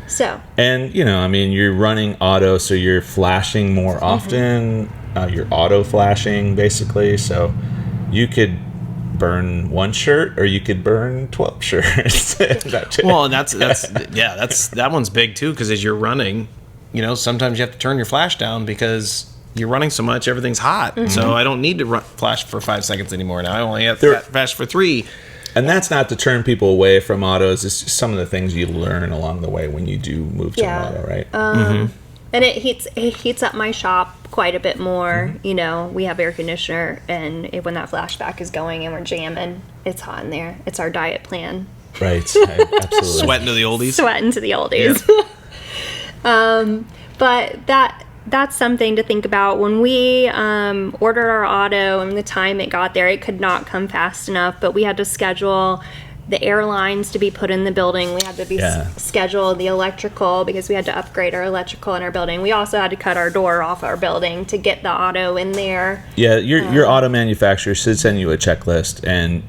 So. And, you're running auto, so you're flashing more often. You're auto flashing, basically. So you could burn one shirt or you could burn 12 shirts. Well, and that one's big too, because as you're running, sometimes you have to turn your flash down because you're running so much, everything's hot. So I don't need to flash for 5 seconds anymore now. I only have to flash for 3. And that's not to turn people away from autos. It's just some of the things you learn along the way when you do move to an auto, right? And it heats up my shop quite a bit more. We have air conditioner, and when that flashback is going and we're jamming, it's hot in there. It's our diet plan. Right. Absolutely. Sweating to the oldies. Sweating to the oldies. But that's something to think about. When we ordered our auto and the time it got there, it could not come fast enough, but we had to schedule the airlines to be put in the building. We had to schedule the electrical because we had to upgrade our electrical in our building. We also had to cut our door off our building to get the auto in there. Yeah, your auto manufacturer should send you a checklist, and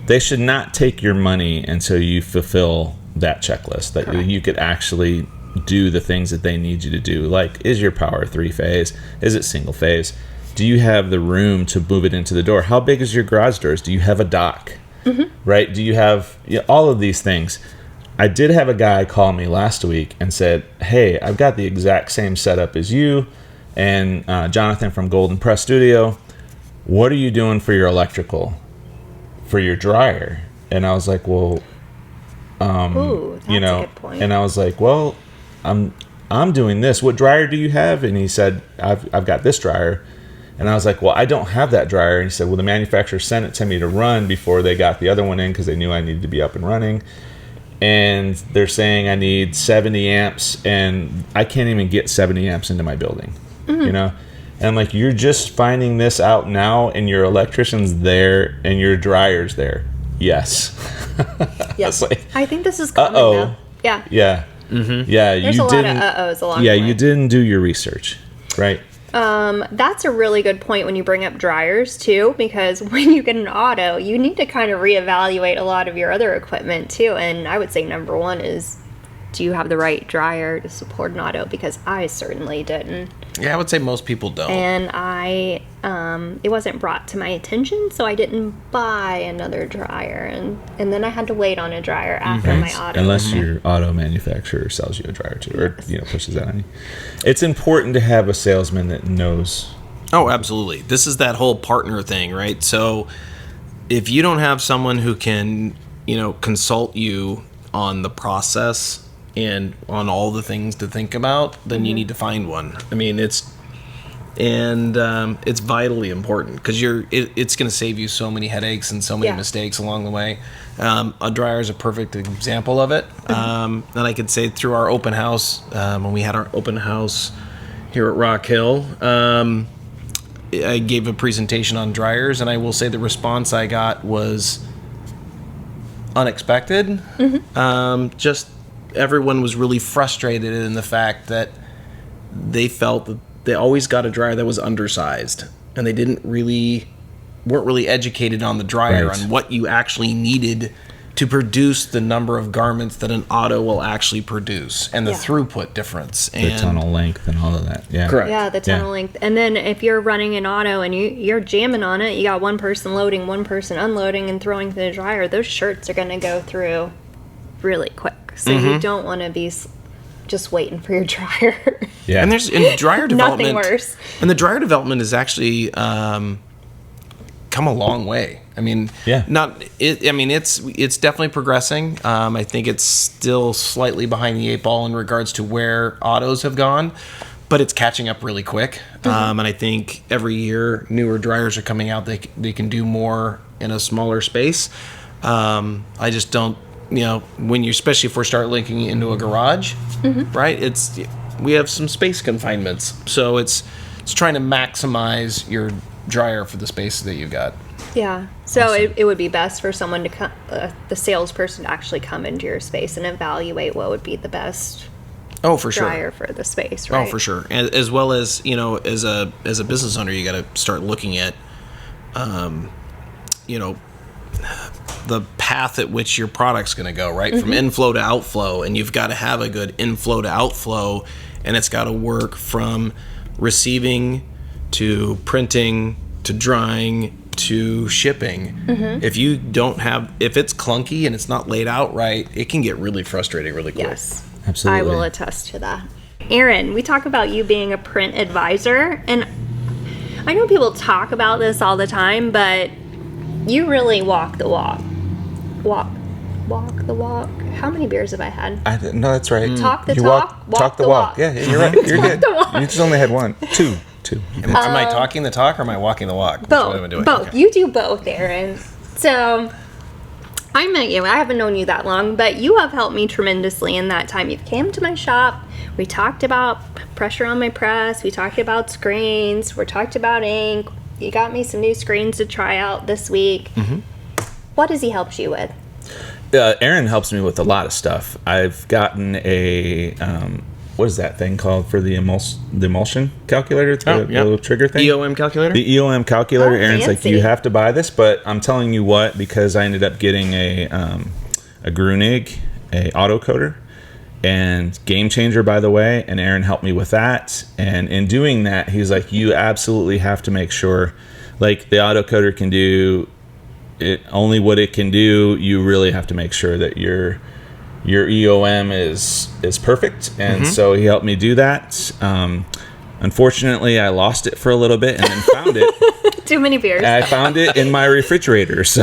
they should not take your money until you fulfill that checklist, that you could actually do the things that they need you to do. Like, is your power 3-phase? Is it single phase? Do you have the room to move it into the door? How big is your garage doors? Do you have a dock? Right? Do you have all of these things? I did have a guy call me last week and said, hey, I've got the exact same setup as you and Jonathan from Golden Press Studio. What are you doing for your electrical, for your dryer? And I was like, well, Ooh, that's you know, a good point. and I was like, well, I'm doing this. What dryer do you have? And he said, I've got this dryer. And I was like, well, I don't have that dryer. And he said, well, the manufacturer sent it to me to run before they got the other one in because they knew I needed to be up and running. And they're saying I need 70 amps, and I can't even get 70 amps into my building, you know? And I'm like, you're just finding this out now, and your electrician's there, and your dryer's there. Yes. Yes. Like, I think this is common now. Yeah. Yeah. Mm-hmm. Yeah. There's a lot of uh-ohs along the way. Yeah, you didn't do your research, right? That's a really good point when you bring up dryers too, because when you get an auto, you need to kind of reevaluate a lot of your other equipment too. And I would say number one is, do you have the right dryer to support an auto? Because I certainly didn't. Yeah, I would say most people don't. And it wasn't brought to my attention, so I didn't buy another dryer. And then I had to wait on a dryer after my auto. Unless your auto manufacturer sells you a dryer too, or pushes that on you. It's important to have a salesman that knows. Oh, absolutely. This is that whole partner thing, right? So if you don't have someone who can, consult you on the process and on all the things to think about, then you need to find one. I mean, it's vitally important because it's going to save you so many headaches and so many mistakes along the way. A dryer is a perfect example of it. And I could say through our open house, when we had our open house here at Rock Hill, I gave a presentation on dryers, and I will say the response I got was unexpected. Just everyone was really frustrated in the fact that they felt that they always got a dryer that was undersized, and they weren't really educated on the dryer, on what you actually needed to produce the number of garments that an auto will actually produce, and the throughput difference, and the tunnel length and all of that. Yeah, correct. Yeah, the tunnel length. And then if you're running an auto and you're jamming on it, you got one person loading, one person unloading and throwing to the dryer, those shirts are going to go through really quick. So you don't want to be just waiting for your dryer. Yeah. And there's in dryer development. Nothing worse. And the dryer development has actually come a long way. I mean, it's definitely progressing. I think it's still slightly behind the eight ball in regards to where autos have gone, but it's catching up really quick. And I think every year newer dryers are coming out. They can do more in a smaller space. I just don't, especially if we start linking into a garage, right? We have some space confinements, so it's trying to maximize your dryer for the space that you got. Yeah. So it would be best for someone to the salesperson to actually come into your space and evaluate what would be the best dryer for the space, right? Oh, for sure. And as well as, as a business owner, you got to start looking at, the path at which your product's going to go, right? From inflow to outflow, and you've got to have a good inflow to outflow, and it's got to work from receiving to printing to drying to shipping. If it's clunky and it's not laid out right, it can get really frustrating really quick. Yes. Absolutely. I will attest to that. Aaron, we talk about you being a print advisor, and I know people talk about this all the time, but you really walk the walk. Walk the walk. How many beers have I had? No, that's right. Talk the you talk, walk the walk. Yeah, you're right. You're good. the walk. You just only had one. Two. Am I talking the talk or am I walking the walk? Both. What am I doing? Both. Okay. You do both, Aaron. So I met you. I haven't known you that long, but you have helped me tremendously in that time. You came to my shop. We talked about pressure on my press. We talked about screens. We talked about ink. You got me some new screens to try out this week. What has he helped you with? Aaron helps me with a lot of stuff. I've gotten a what is that thing called for the emulsion calculator? The little trigger thing. EOM calculator. The EOM calculator. Oh, Aaron's fancy. like, you have to buy this, but I'm telling you what, because I ended up getting a Grunig, a autocoder, and game changer, by the way. And Aaron helped me with that. And in doing that, he's like, you absolutely have to make sure, like the autocoder can do it only what it can do. You really have to make sure that your EOM is perfect, and so he helped me do that. Unfortunately, I lost it for a little bit and then found it. Too many beers. I found it in my refrigerator. So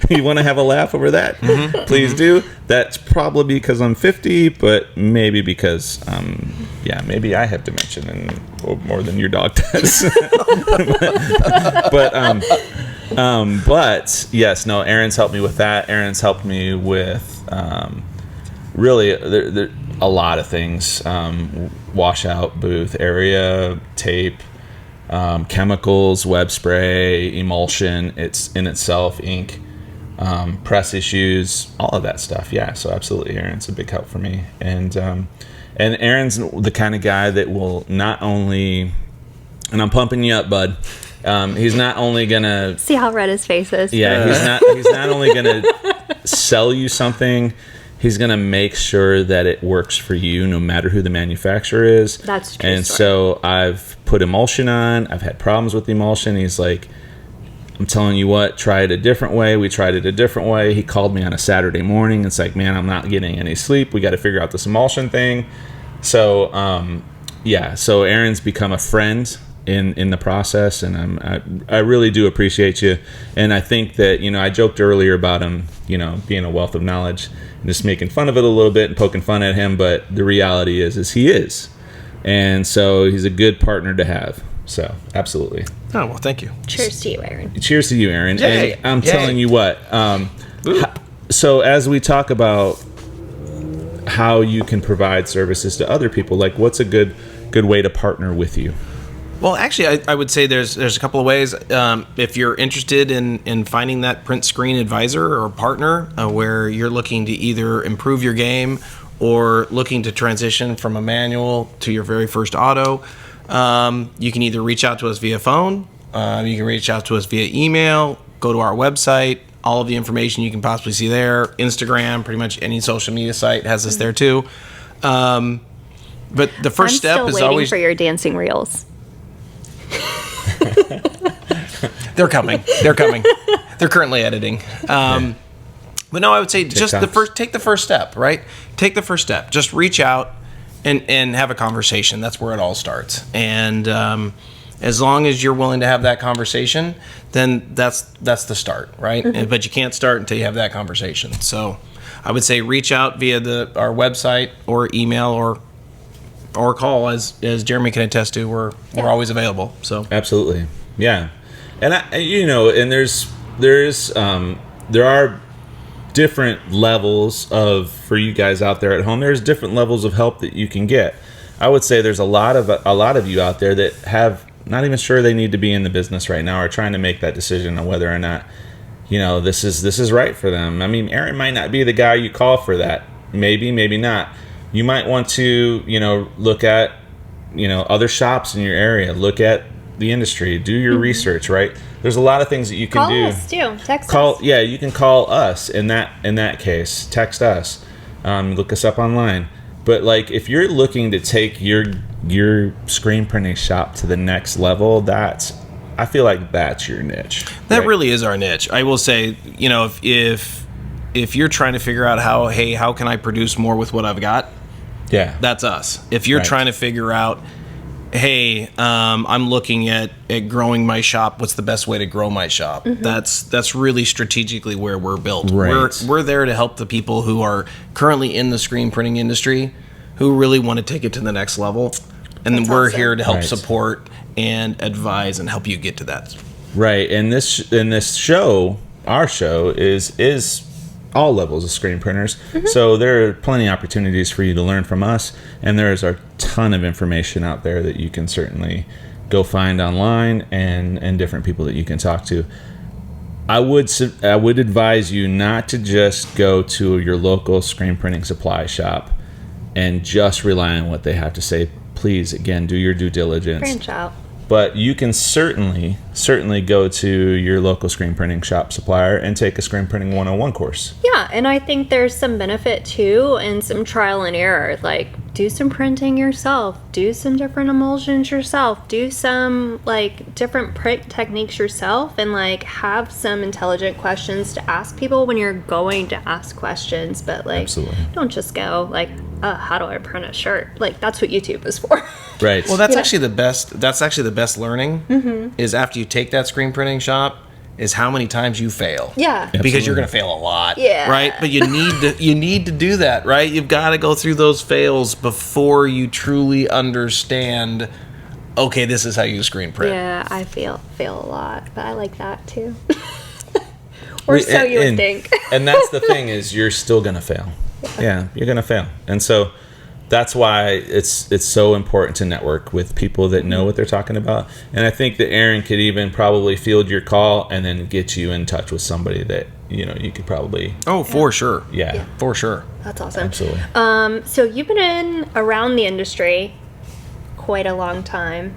you want to have a laugh over that? Mm-hmm. Please do. That's probably because I'm 50, but maybe because, maybe I have dementia and more than your dog does. But yes, no, Aaron's helped me with that. Aaron's helped me with really there a lot of things. Washout booth area, tape, chemicals, web spray, emulsion, it's in itself, ink, press issues, all of that stuff. Yeah, so absolutely, Aaron's a big help for me. And Aaron's the kind of guy that will not only, and I'm pumping you up, bud. He's not only gonna see how red his face is. Yeah, he's not only gonna sell you something. He's going to make sure that it works for you no matter who the manufacturer is. That's true. And so I've put emulsion on. I've had problems with the emulsion. He's like, I'm telling you what, try it a different way. We tried it a different way. He called me on a Saturday morning. It's like, man, I'm not getting any sleep. We got to figure out this emulsion thing. So, so Aaron's become a friend in the process, and I really do appreciate you. And I think that, I joked earlier about him, being a wealth of knowledge and just making fun of it a little bit and poking fun at him, but the reality is he is. And so he's a good partner to have. So, absolutely. Oh, well, thank you. Cheers to you, Aaron. Cheers to you, Aaron. Yay. And I'm telling you what, so as we talk about how you can provide services to other people, like what's a good way to partner with you? Well, actually, I would say there's a couple of ways. If you're interested in finding that print screen advisor or partner where you're looking to either improve your game or looking to transition from a manual to your very first auto, you can either reach out to us via phone, you can reach out to us via email, go to our website. All of the information you can possibly see there. Instagram, pretty much any social media site has us there too. But the first step is always... I'm still waiting for your dancing reels. They're coming. They're currently editing. But no, I would say just take the first step, right? Take the first step. Just reach out and have a conversation. That's where it all starts. And as long as you're willing to have that conversation, then that's the start, right? Mm-hmm. But you can't start until you have that conversation. So I would say reach out via our website or email or call, as Jeremy can attest to. We're always available. So absolutely, yeah. And there are different levels for you guys out there at home. There's different levels of help that you can get. I would say there's a lot of you out there that have not even sure they need to be in the business right now, or trying to make that decision on whether or not this is right for them. I mean, Aaron might not be the guy you call for that. Maybe not. You might want to, look at, other shops in your area, look at the industry, do your research, right? There's a lot of things that you can do. Call us too. Text us. Yeah, you can call us in that case. Text us. Look us up online. But like, if you're looking to take your screen printing shop to the next level, I feel like that's your niche. That really is our niche. I will say, if you're trying to figure out how can I produce more with what I've got, that's us. If you're trying to figure out, I'm looking at growing my shop, what's the best way to grow my shop? Mm-hmm. That's really strategically where we're built. Right. We're there to help the people who are currently in the screen printing industry who really want to take it to the next level. And then we're here to help support and advise and help you get to that. Right. And this show, our show is all levels of screen printers. Mm-hmm. So there are plenty of opportunities for you to learn from us, and there's a ton of information out there that you can certainly go find online and different people that you can talk to. I would advise you not to just go to your local screen printing supply shop and just rely on what they have to say. Please, again, do your due diligence. Branch out. But you can certainly go to your local screen printing shop supplier and take a screen printing 101 course. Yeah, and I think there's some benefit too and some trial and error. Like, do some printing yourself, do some different emulsions yourself, do some different print techniques yourself, and have some intelligent questions to ask people when you're going to ask questions. But Absolutely. don't just go how do I print a shirt? That's what YouTube is for. Right. Well, that's actually the best. That's actually the best learning is after you take that screen printing shop is how many times you fail. Yeah. Because you're going to fail a lot. Yeah. Right. But you need to do that. Right. You've got to go through those fails before you truly understand. Okay, this is how you screen print. Yeah, I fail a lot, but I like that too. Or so you would think. And that's the thing is you're still gonna fail. Yeah, you're gonna fail. And so that's why it's so important to network with people that know what they're talking about. And I think that Aaron could even probably field your call and then get you in touch with somebody that you could probably. Oh, for sure. Yeah, For sure. That's awesome. absolutely. So you've been around the industry quite a long time.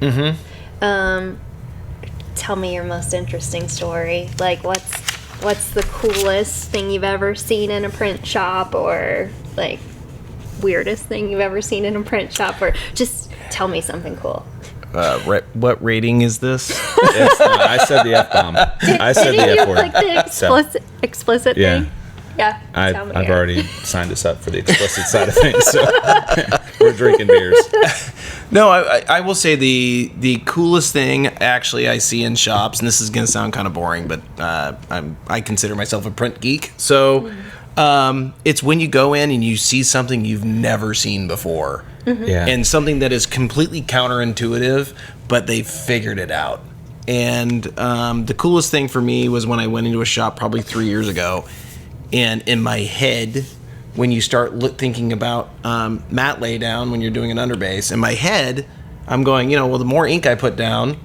Tell me your most interesting story. Like, what's the coolest thing you've ever seen in a print shop, or like weirdest thing you've ever seen in a print shop, or just tell me something cool. What rating is this? I said the F-bomb. I said the Didn't you F word. like the explicit Yeah. thing? Yeah. tell me. I've already signed us up for the explicit side of things, so we're drinking beers. No, I will say the coolest thing actually I see in shops, and this is going to sound kind of boring, but I consider myself a print geek. So it's when you go in and you see something you've never seen before. Yeah. And something that is completely counterintuitive, but they figured it out. And the coolest thing for me was when I went into a shop probably 3 years ago, and in my head, when you start thinking about matte laydown when you're doing an underbase, in my head, I'm going, well, the more ink I put down,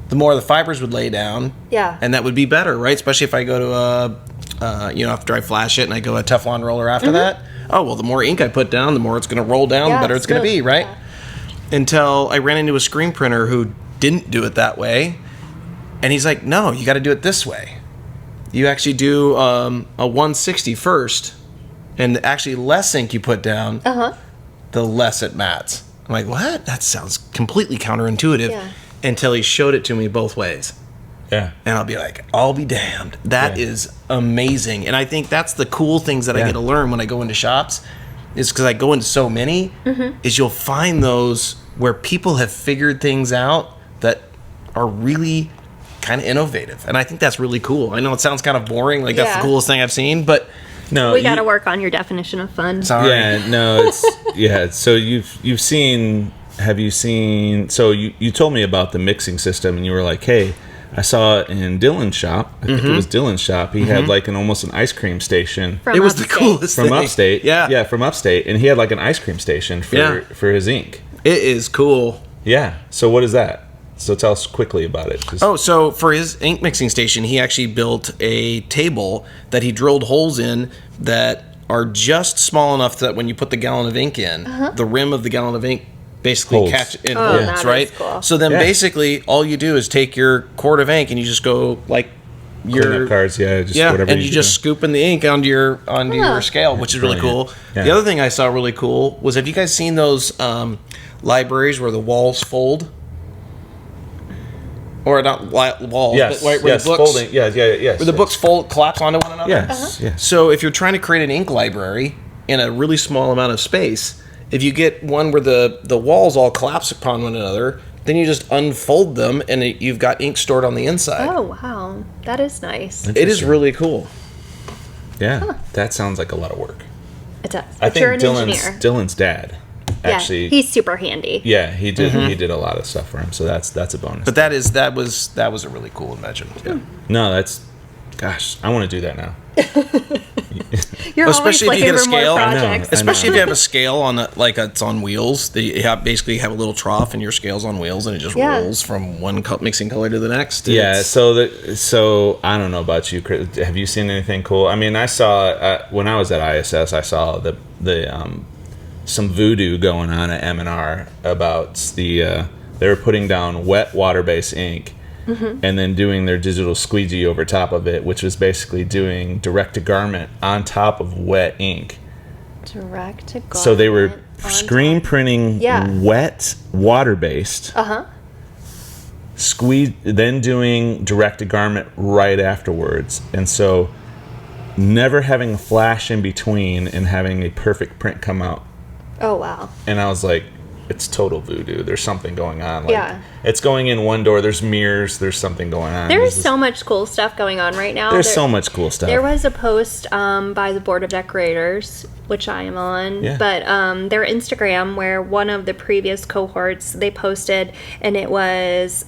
the more the fibers would lay down. Yeah. And that would be better, right? Especially if I go to after I flash it and I go a Teflon roller after that. Oh, well, the more ink I put down, the more it's going to roll down, the better it's going to be, right? Yeah. Until I ran into a screen printer who didn't do it that way. And he's like, no, you got to do it this way. You actually do a 160 first, and actually less ink you put down, the less it mattes. I'm like, what? That sounds completely counterintuitive. Yeah. Until he showed it to me both ways. Yeah. And I'll be like, I'll be damned. That is amazing. And I think that's the cool things that I get to learn when I go into shops, is because I go into so many, is you'll find those where people have figured things out that are really kind of innovative. And I think that's really cool. I know it sounds kind of boring, like that's the coolest thing I've seen, but No, We got to work on your definition of fun. sorry. Yeah, no, it's So you've seen. Have you seen? So you told me about the mixing system, and you were like, hey, I saw it in Dylan's shop. I think it was Dylan's shop. He had like almost an ice cream station. From It was the upstate. coolest From thing. upstate. Yeah. Yeah, from upstate. And he had like an ice cream station for his ink. It is cool. Yeah. So what is that? So tell us quickly about it. So for his ink mixing station, he actually built a table that he drilled holes in that are just small enough that when you put the gallon of ink in, the rim of the gallon of ink basically Holds. catch and that holds, is right? cool. So then basically all you do is take your quart of ink and you just go like Cleanup cards, just whatever. and you just scoop in the ink onto your scale, which is really cool. Brilliant. Yeah. The other thing I saw really cool was, have you guys seen those libraries where the walls fold? Or not walls, Yes, but where yes, the books, folding. Yes, yes. where the books collapse onto one another. Yes, yes. So if you're trying to create an ink library in a really small amount of space, if you get one where the walls all collapse upon one another, then you just unfold them and you've got ink stored on the inside. Oh, wow. That is nice. It is really cool. Yeah, that sounds like a lot of work. It does. I But you're think an engineer. Dylan's dad actually. Yeah, he's super handy. Yeah, he did a lot of stuff for him, so that's a bonus. But that was a really cool invention. Yeah. No, gosh, I want to do that now. You're Especially always if you get looking a for scale. more I know. projects. Especially if you have a scale on it's on wheels. They basically have a little trough and your scale's on wheels and it just rolls from one mixing color to the next. Yeah, so I don't know about you, Chris. Have you seen anything cool? I mean, I saw when I was at ISS, I saw the some voodoo going on at M&R about they were putting down wet water-based ink. And then doing their digital squeegee over top of it, which was basically doing direct-to-garment on top of wet ink. Direct to garment. So they were screen printing wet water-based. Then doing direct-to-garment right afterwards. And so never having a flash in between and having a perfect print come out. Oh, wow. And I was like, it's total voodoo. There's something going on. Like, Yeah. It's going in one door. There's mirrors. There's something going on. There's so much cool stuff going on right now. There's so much cool stuff. There was a post by the Board of Decorators, which I am on, Yeah. but their Instagram, where one of the previous cohorts, they posted, and it was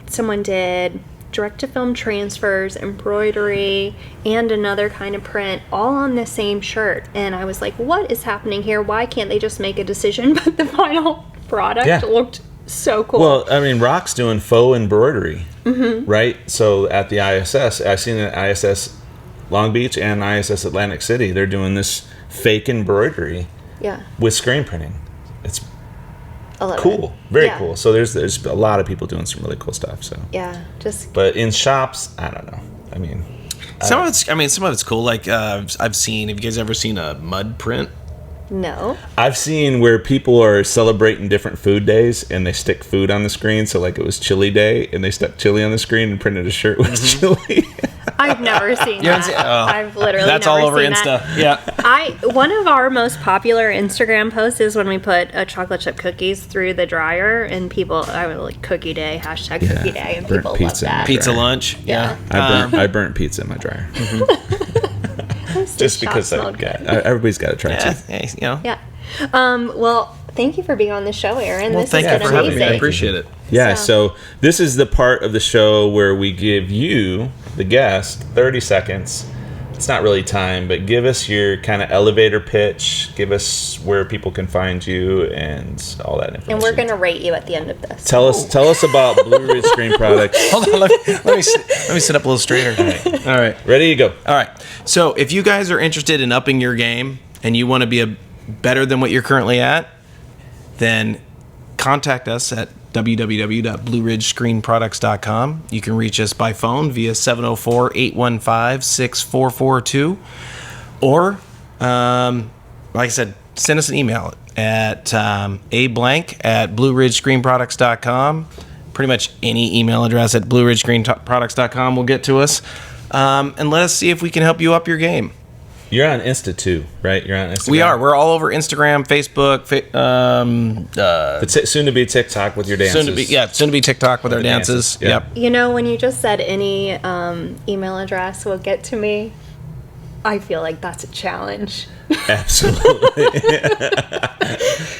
someone did direct-to-film transfers, embroidery, and another kind of print, all on the same shirt. And I was like, what is happening here? Why can't they just make a decision? But the final product looked so cool. Well, I mean, Rock's doing faux embroidery, right? So at the ISS, I've seen it at ISS Long Beach and ISS Atlantic City. They're doing this fake embroidery with screen printing. It's cool, very cool. So there's a lot of people doing some really cool stuff. So but in shops, I don't know. I mean, some of it's cool. Like I've seen. Have you guys ever seen a mud print? No. I've seen where people are celebrating different food days and they stick food on the screen. So like it was Chili Day and they stuck chili on the screen and printed a shirt with chili. I've never seen that. I've literally That's never all over seen Insta. that. Yeah. One of our most popular Instagram posts is when we put chocolate chip cookies through the dryer, and people, I was like, cookie day, hashtag cookie day, and burnt people love pizza that. Pizza lunch. Yeah. I burnt pizza in my dryer. Just because everybody's got to try it. Yeah. Well, thank you for being on the show, Aaron. Well, thank you for having me. I appreciate it. Yeah, so this is the part of the show where we give you, the guest, 30 seconds. It's not really time, but give us your kind of elevator pitch. Give us where people can find you and all that information. And we're going to rate you at the end of this. Tell us about Blue Ridge Screen Products. Hold on, let me sit up a little straighter. All right. Ready to go. All right. So if you guys are interested in upping your game and you want to be better than what you're currently at, then contact us at www.blueridgescreenproducts.com. You can reach us by phone via 704-815-6442. Or, like I said, send us an email at ablank@blueridgescreenproducts.com. Pretty much any email address at blueridgescreenproducts.com will get to us. And let us see if we can help you up your game. You're on Insta too, right? You're on Instagram. We are. We're all over Instagram, Facebook, soon to be TikTok with your dances. Soon to be TikTok with our dances. Yeah. Yep. You know, when you just said any email address will get to me, I feel like that's a challenge. Absolutely.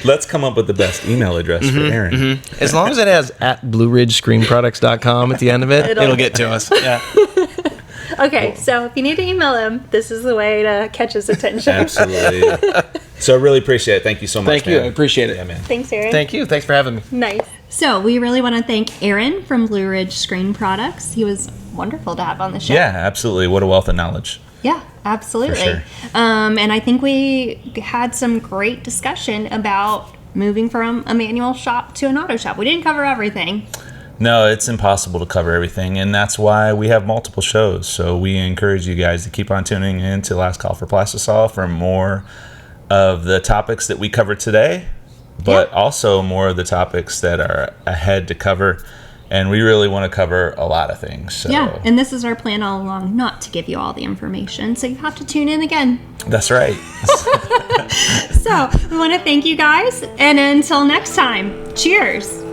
Let's come up with the best email address for Aaron. As long as it has at blueridgescreenproducts.com at the end of it, it'll get to us. Yeah. Okay, so if you need to email him, this is the way to catch his attention. Absolutely. So I really appreciate it. Thank you so much, Thank you. I appreciate it. Yeah, man. Thanks, Aaron. Thank you. Thanks for having me. Nice. So we really want to thank Aaron from Blue Ridge Screen Products. He was wonderful to have on the show. Yeah, absolutely. What a wealth of knowledge. Yeah, absolutely. For sure. And I think we had some great discussion about moving from a manual shop to an auto shop. We didn't cover everything. No, it's impossible to cover everything, and that's why we have multiple shows. So we encourage you guys to keep on tuning in to Last Call for Plastisol for more of the topics that we covered today, but also more of the topics that are ahead to cover. And we really want to cover a lot of things. So. Yeah, and this is our plan all along, not to give you all the information, so you have to tune in again. That's right. So we want to thank you guys, and until next time, cheers.